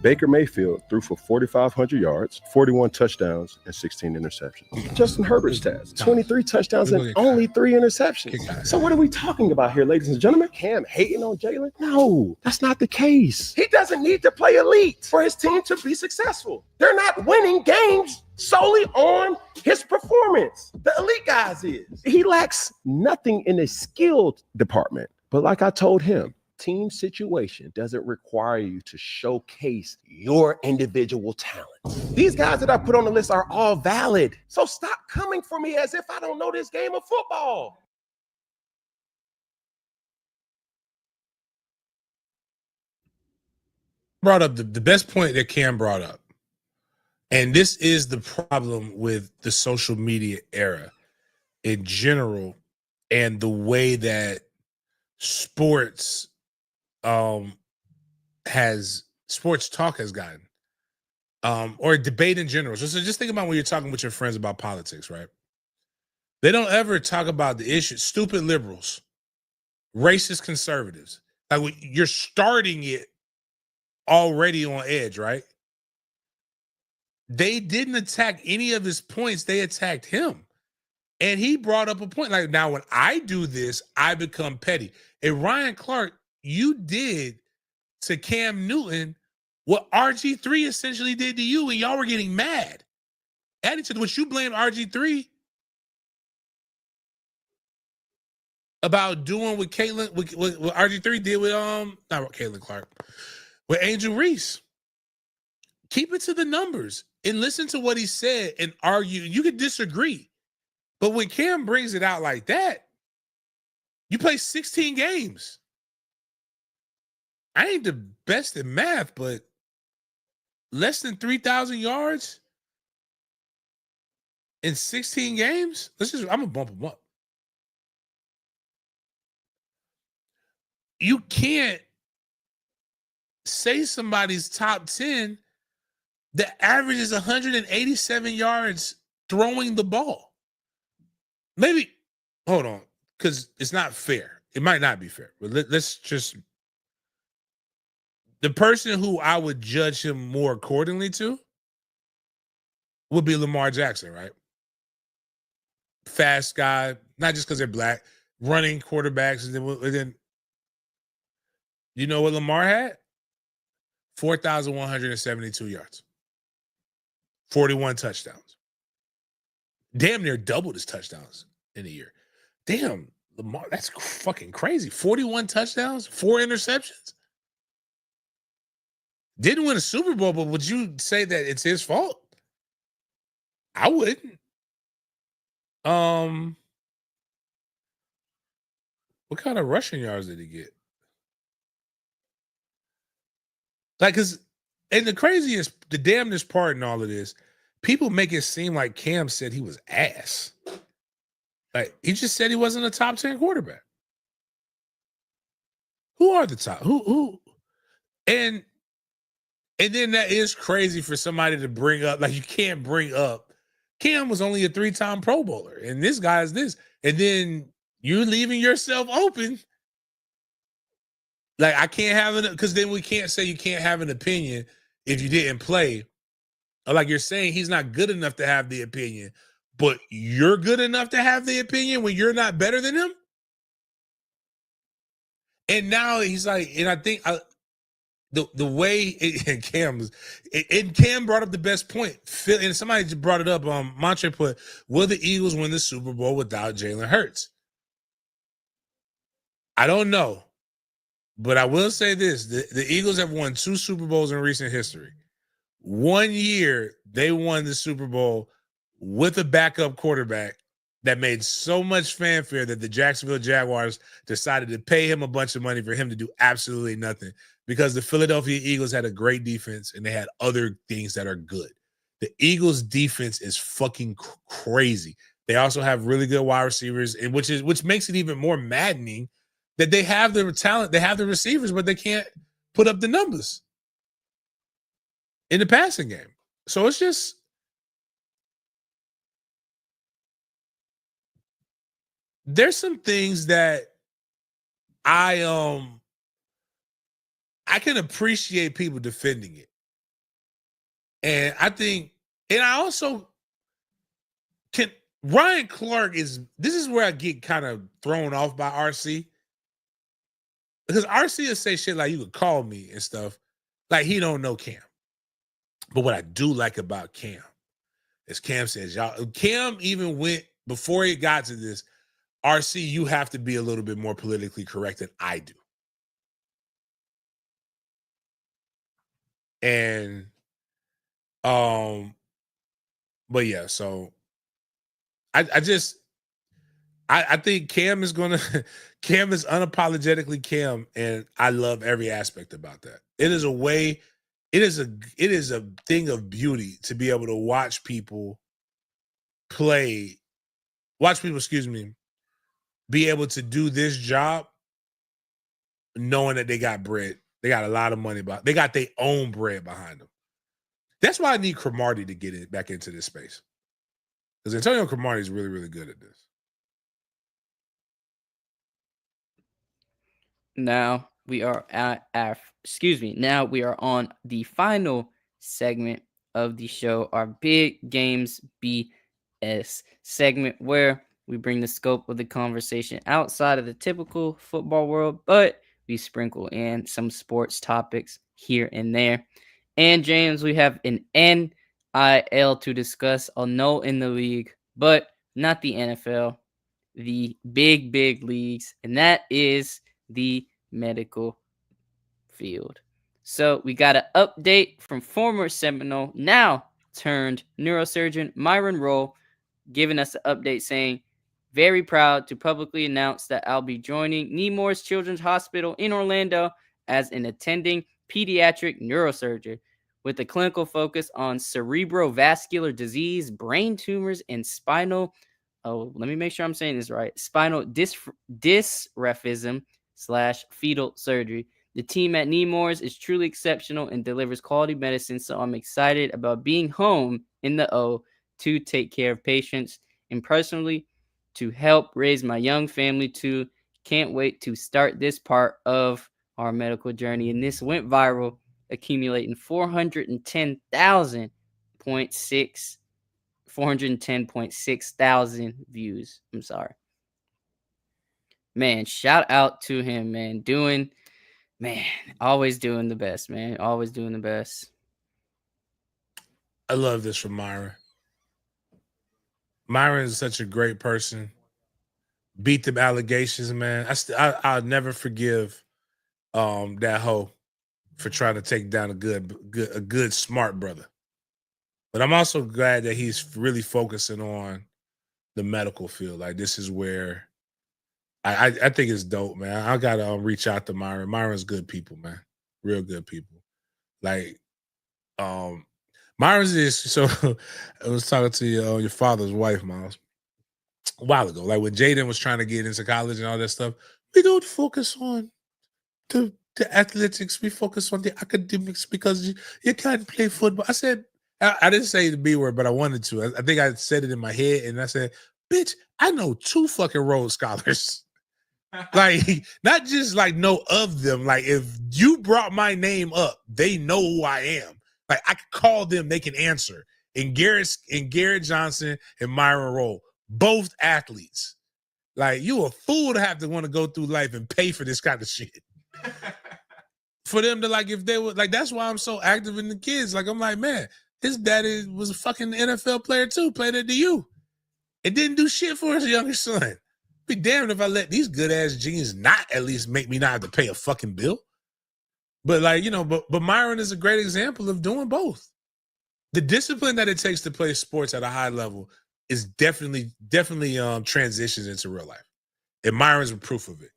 Baker Mayfield threw for 4,500 yards, 41 touchdowns, and 16 interceptions. Justin Herbert's stats, 23 touchdowns and only 3 interceptions. So what are we talking about here, ladies and gentlemen? Cam hating on Jalen? No, that's not the case. He doesn't need to play elite for his team to be successful. They're not winning games solely on his performance. The elite guys is. He lacks nothing in the skill department. But like I told him, team situation doesn't require you to showcase your individual talent. These guys that I put on the list are all valid. So stop coming for me as if I don't know this game of football. Brought up the best point that Cam brought up. And this is the problem with the social media era in general and the way that sports sports talk has gotten. Or debate in general. So just think about when you're talking with your friends about politics, right? They don't ever talk about the issue. Stupid liberals, racist conservatives. Like you're starting it already on edge, right? They didn't attack any of his points. They attacked him. And he brought up a point. Like, now when I do this, I become petty. And Ryan Clark, you did to Cam Newton what RG3 essentially did to you, and y'all were getting mad. Adding to what you blamed RG3 about doing what what RG3 did with not Caitlin Clark, with Angel Reese. Keep it to the numbers and listen to what he said and argue. You could disagree. But when Cam brings it out like that, you play 16 games. I ain't the best at math, but less than 3,000 yards in 16 games? I'm going to bump him up. You can't say somebody's top 10 that averages 187 yards throwing the ball. Maybe, hold on, because it's not fair. It might not be fair, but let's just, the person who I would judge him more accordingly to would be Lamar Jackson, right? Fast guy, not just because they're black, running quarterbacks. And then, you know what Lamar had? 4,172 yards. 41 touchdowns. Damn near doubled his touchdowns in a year. Damn, Lamar, that's fucking crazy. 41 touchdowns, 4 interceptions. Didn't win a Super Bowl, but would you say that it's his fault? I wouldn't. What kind of rushing yards did he get? Like, and the craziest, the damnedest part in all of this, people make it seem like Cam said he was ass. Like, he just said he wasn't a top 10 quarterback. Who are the top? Who? And then that is crazy for somebody to bring up. Like, you can't bring up Cam was only a 3-time Pro Bowler, and this guy is this. And then you're leaving yourself open. Like, I can't have it, because then we can't say you can't have an opinion if you didn't play. Or like you're saying, he's not good enough to have the opinion, but you're good enough to have the opinion when you're not better than him. And now he's like, and I think the way Cam brought up the best point. And somebody just brought it up. Montre put, will the Eagles win the Super Bowl without Jalen Hurts? I don't know. But I will say this. The Eagles have won 2 Super Bowls in recent history. One year, they won the Super Bowl with a backup quarterback that made so much fanfare that the Jacksonville Jaguars decided to pay him a bunch of money for him to do absolutely nothing, because the Philadelphia Eagles had a great defense and they had other things that are good. The Eagles defense is fucking crazy. They also have really good wide receivers, and which makes it even more maddening that they have the talent, they have the receivers, but they can't put up the numbers in the passing game. So it's just, there's some things that I can appreciate people defending it. And I think, and I also can, Ryan Clark this is where I get kind of thrown off by RC. Because RC will say shit like, you could call me and stuff. Like, he don't know Cam. But what I do like about Cam as Cam says, y'all. Cam even went before it got to this. RC, you have to be a little bit more politically correct than I do. And but yeah, so I think Cam is Cam is unapologetically Cam, and I love every aspect about that. It is a thing of beauty to be able to watch people, be able to do this job knowing that they got bread. They got a lot of money they got their own bread behind them. That's why I need Cromartie to get it back into this space. Because Antonio Cromartie is really, really good at this. Now we are now we are on the final segment of the show, our Big Games B.S. segment, where we bring the scope of the conversation outside of the typical football world, but we sprinkle in some sports topics here and there. And James, we have an NIL to discuss, a no in the league, but not the NFL, the big leagues, and that is the medical field. So we got an update from former Seminole, now turned neurosurgeon Myron Rolle, giving us an update saying, very proud to publicly announce that I'll be joining Nemours Children's Hospital in Orlando as an attending pediatric neurosurgeon with a clinical focus on cerebrovascular disease, brain tumors, and spinal dysraphism / fetal surgery. The team at Nemours is truly exceptional and delivers quality medicine, so I'm excited about being home in the O to take care of patients and personally to help raise my young family too. Can't wait to start this part of our medical journey. And this went viral, accumulating 410.6 thousand views. I'm sorry. Man, shout out to him, man. Always doing the best, man. Always doing the best. I love this from Myron. Myron is such a great person. Beat them allegations, man. I'll never forgive that hoe for trying to take down a good smart brother. But I'm also glad that he's really focusing on the medical field. Like, this is where I think it's dope, man. I gotta reach out to Myron. Myron's good people, man. Real good people. Like, Myron's is so. I was talking to your father's wife, Miles, a while ago. Like, when Jaden was trying to get into college and all that stuff, we don't focus on the athletics. We focus on the academics because you can't play football. I said, I didn't say the B word, but I wanted to. I think I said it in my head, and I said, bitch, I know 2 fucking Rhodes Scholars. Like, not just like know of them. Like, if you brought my name up, they know who I am. Like, I could call them, they can answer. And Garrett Johnson and Myron Rolle, both athletes. Like, you a fool to have to want to go through life and pay for this kind of shit. For them to, like, if they were like, that's why I'm so active in the kids. Like, I'm like, man, his daddy was a fucking NFL player too, played at the U. It didn't do shit for his younger son. Be damned if I let these good ass genes not at least make me not have to pay a fucking bill. But, like, you know, but Myron is a great example of doing both. The discipline that it takes to play sports at a high level is definitely transitions into real life. And Myron's a proof of it.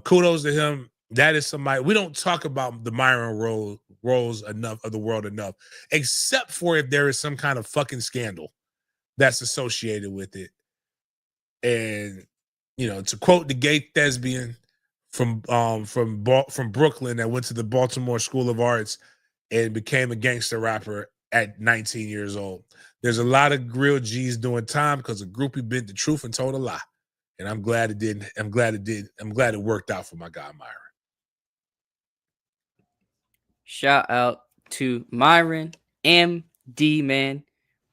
Kudos to him. That is somebody, we don't talk about the Myron Rolles enough of the world enough, except for if there is some kind of fucking scandal that's associated with it. And, you know, to quote the gay thespian from Brooklyn that went to the Baltimore School of Arts and became a gangster rapper at 19 years old, there's a lot of real G's doing time because a groupie bent the truth and told a lie. And I'm glad it didn't. I'm glad it worked out for my guy Myron. Shout out to Myron, MD, man.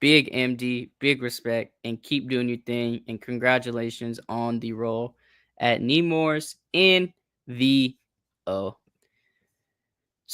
Big MD, big respect, and keep doing your thing. And congratulations on the role at Nemours in the O.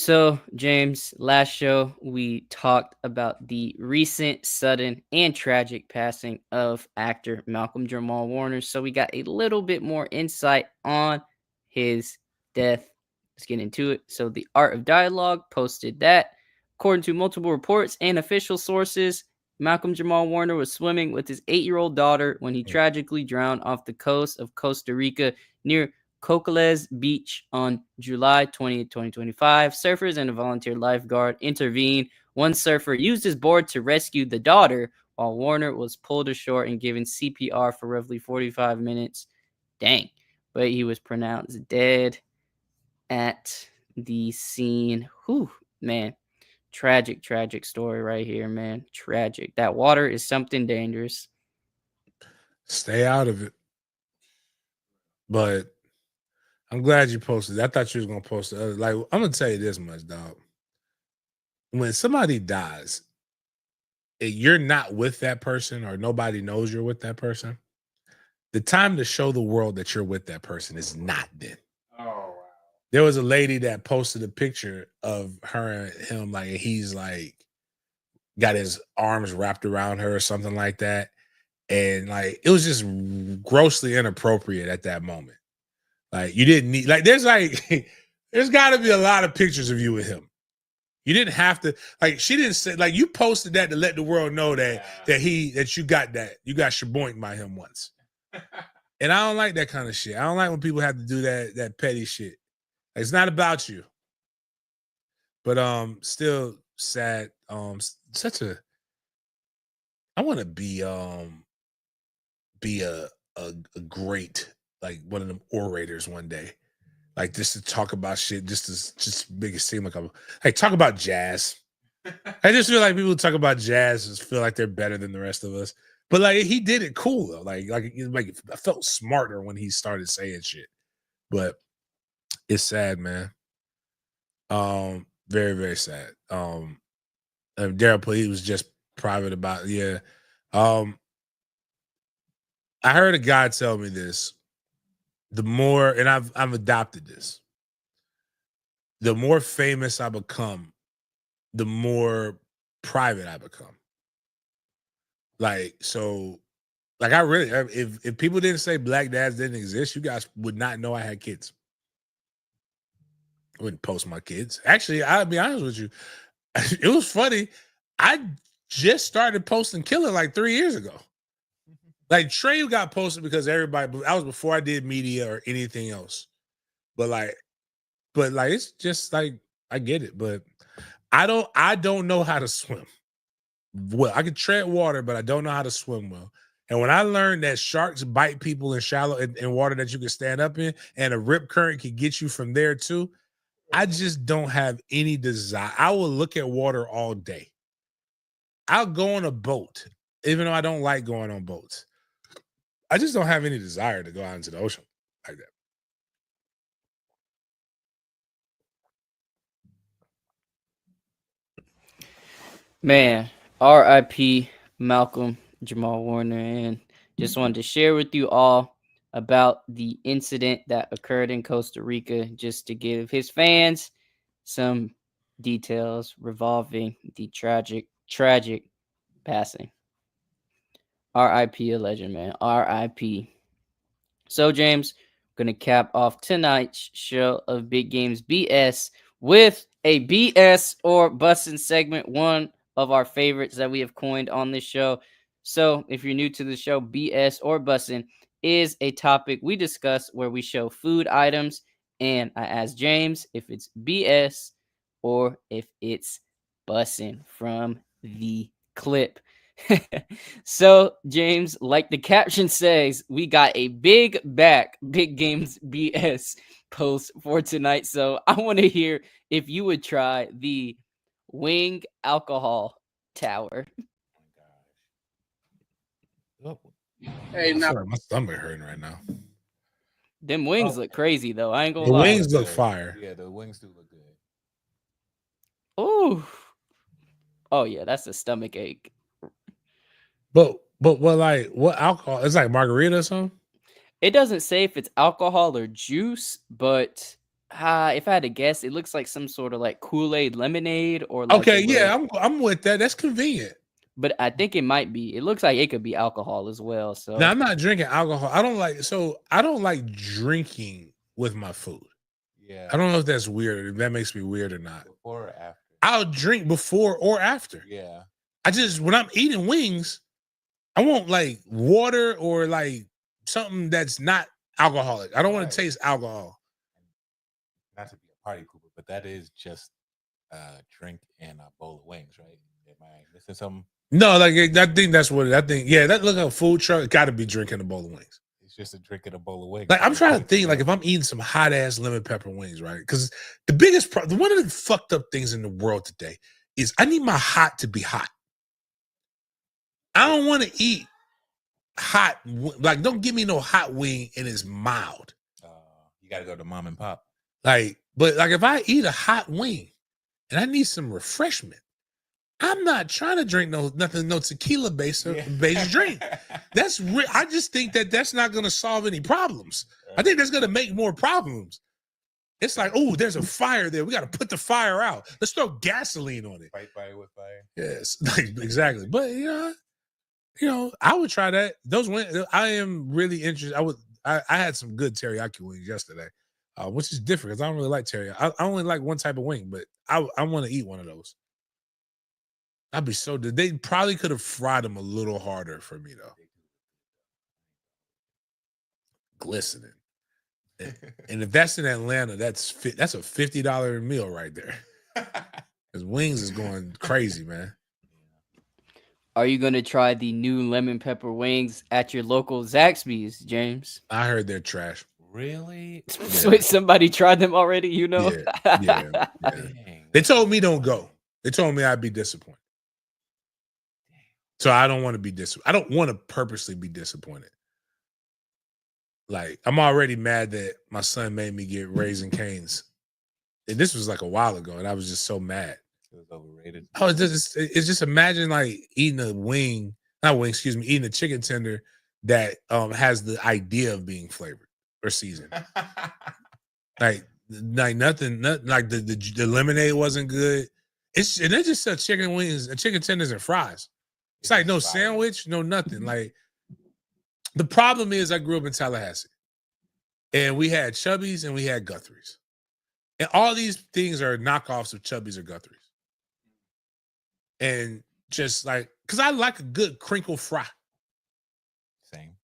So, James, last show we talked about the recent, sudden, and tragic passing of actor Malcolm Jamal Warner. So, we got a little bit more insight on his death. Let's get into it. So, the Art of Dialogue posted that, according to multiple reports and official sources, Malcolm Jamal Warner was swimming with his 8-year-old daughter when he tragically drowned off the coast of Costa Rica near Cocales Beach on July 20th, 2025. Surfers and a volunteer lifeguard intervened. One surfer used his board to rescue the daughter, while Warner was pulled ashore and given CPR for roughly 45 minutes. Dang. But he was pronounced dead at the scene. Whew, man. Tragic, tragic story right here, man. Tragic. That water is something dangerous. Stay out of it. But I'm glad you posted. I thought you was gonna post the other. Like, I'm gonna tell you this much, dog. When somebody dies, and you're not with that person, or nobody knows you're with that person, the time to show the world that you're with that person is not then. Oh, wow. There was a lady that posted a picture of her and him, like he's like got his arms wrapped around her or something like that. And like it was just grossly inappropriate at that moment. Like you didn't need there's got to be a lot of pictures of you with him. You didn't have to she didn't say you posted that to let the world know that you got shaboinked by him once. And I don't like that kind of shit. I don't like when people have to do that petty shit. It's not about you. But still sad. I want to be a great one of them orators one day, just to talk about shit, just make it seem like I'm talk about jazz. I just feel like people who talk about jazz just feel like they're better than the rest of us. But he did it cool though. I felt smarter when he started saying shit. But it's sad, man. Very, very sad. Daryl, he was just private about I heard a guy tell me this. The more, and I've adopted this. The more famous I become, the more private I become. I really, if people didn't say black dads didn't exist, you guys would not know I had kids. I wouldn't post my kids. Actually, I'll be honest with you. It was funny. I just started posting Killer 3 years ago. Trey got posted because everybody. I was before I did media or anything else. But it's just I get it. But I don't know how to swim well. I can tread water, but I don't know how to swim well. And when I learned that sharks bite people in shallow in water that you can stand up in, and a rip current can get you from there too, I just don't have any desire. I will look at water all day. I'll go on a boat, even though I don't like going on boats. I just don't have any desire to go out into the ocean like that. Man, R.I.P. Malcolm Jamal Warner, and just wanted to share with you all about the incident that occurred in Costa Rica, just to give his fans some details revolving the tragic passing. R.I.P. a legend, man. R.I.P. So, James, I'm going to cap off tonight's show of Big Games BS with a BS or bussin' segment, one of our favorites that we have coined on this show. So, if you're new to the show, BS or bussin' is a topic we discuss where we show food items, and I ask James if it's BS or if it's bussin' from the clip. So, James, like the caption says, we got a big Games BS post for tonight. So I want to hear if you would try the wing alcohol tower. Hey, now my stomach hurting right now. Them wings look crazy though. I ain't gonna the lie. Wings look fire. Yeah, the wings do look good. Oh yeah, that's a stomach ache. But what alcohol? It's like margarita or something? It doesn't say if it's alcohol or juice, but If I had to guess, it looks like some sort of like Kool-Aid lemonade or like Okay, yeah, I'm with that. That's convenient. But I think it might be. It looks like it could be alcohol as well. So Now I'm not drinking alcohol. I don't like drinking with my food. Yeah. I don't know if that's weird or if that makes me weird or not. Before or after? I'll drink before or after. Yeah. When I'm eating wings, I want like water or like something that's not alcoholic. I don't want to taste alcohol. Not to be a party pooper, but that is just drink and a bowl of wings, right? Am I missing something? No, like I think that's what I think. Yeah, that look like a food truck. Got to be drinking a bowl of wings. It's just a drink and a bowl of wings. Like I'm trying to think, like if I'm eating some hot ass lemon pepper wings, right? Because the biggest problem, one of the fucked up things in the world today is I need my hot to be hot. I don't want to eat hot. Like don't give me no hot wing and it's mild. You got to go to mom and pop. But if I eat a hot wing and I need some refreshment, I'm not trying to drink no tequila based drink. I just think that's not going to solve any problems. I think that's going to make more problems. It's like, oh, there's a fire there. We got to put the fire out. Let's throw gasoline on it. Fight fire with fire. Yes, exactly. But I would try that. Those wings. I am really interested. I had some good teriyaki wings yesterday, which is different because I don't really like teriyaki. I only like one type of wing, but I want to eat one of those. I'd be so good. They probably could have fried them a little harder for me though. Glistening. And if that's in Atlanta, that's a $50 meal right there. Because wings is going crazy, man. Are you going to try the new lemon pepper wings at your local Zaxby's, James? I heard they're trash. Really? So somebody tried them already, Yeah. They told me don't go. They told me I'd be disappointed. So I don't want to be disappointed. I don't want to purposely be disappointed. Like, I'm already mad that my son made me get Raising Cane's. And this was like a while ago, and I was just so mad. It was overrated. Oh, it's just imagine like eating eating a chicken tender that has the idea of being flavored or seasoned. like nothing like the lemonade wasn't good. And they just sell chicken wings and chicken tenders and fries. It's like no sandwich, no nothing. Like the problem is I grew up in Tallahassee and we had Chubby's and we had Guthrie's. And all these things are knockoffs of Chubby's or Guthrie's. And just like, because I like a good crinkle fry. Same.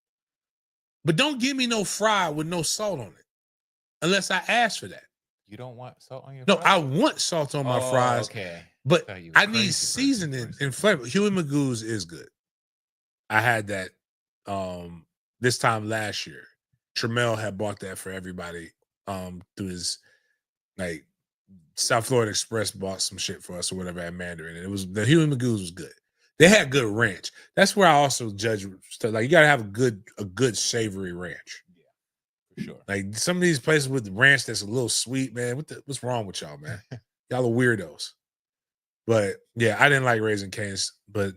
But don't give me no fry with no salt on it. Unless I ask for that. You don't want salt on your fries? No, I fries? want salt on my fries. Okay. But I need seasoning and flavor. Huey Magoo's is good. I had that this time last year. Tremel had bought that for everybody through his like South Florida Express bought some shit for us or whatever at Mandarin. And it was the Huey Magoo's was good. They had good ranch. That's where I also judge stuff. Like you gotta have a good savory ranch. Yeah, for sure. Like some of these places with ranch that's a little sweet, man. What's wrong with y'all, man? Y'all are weirdos. But yeah, I didn't like Raising Cane's. But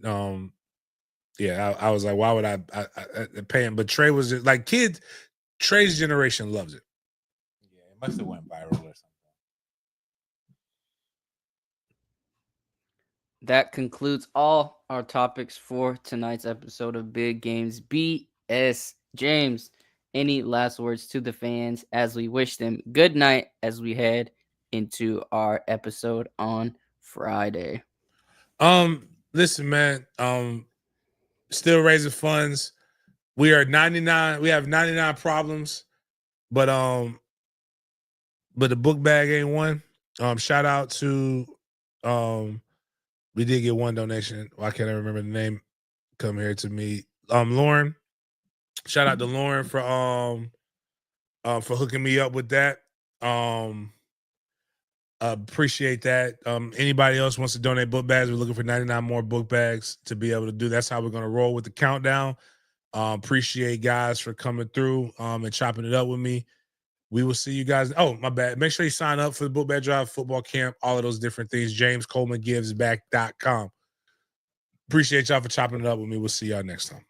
yeah, I was like, why would I pay him? But Trey was just, like Trey's generation loves it. Yeah, it must have went viral or something. That concludes all our topics for tonight's episode of Big Games B.S. James, any last words to the fans as we wish them good night as we head into our episode on Friday? Listen, man, still raising funds. We are 99. We have 99 problems, but the book bag ain't one. Shout out to we did get one donation. Why can't I remember the name? Come here to me. Lauren. Shout out to Lauren for hooking me up with that. Appreciate that. Anybody else wants to donate book bags? We're looking for 99 more book bags to be able to do. That's how we're gonna roll with the countdown. Appreciate guys for coming through and chopping it up with me. We will see you guys. Oh, my bad. Make sure you sign up for the Book Bag Drive football camp, all of those different things. JamesColemanGivesBack.com. Appreciate y'all for chopping it up with me. We'll see y'all next time.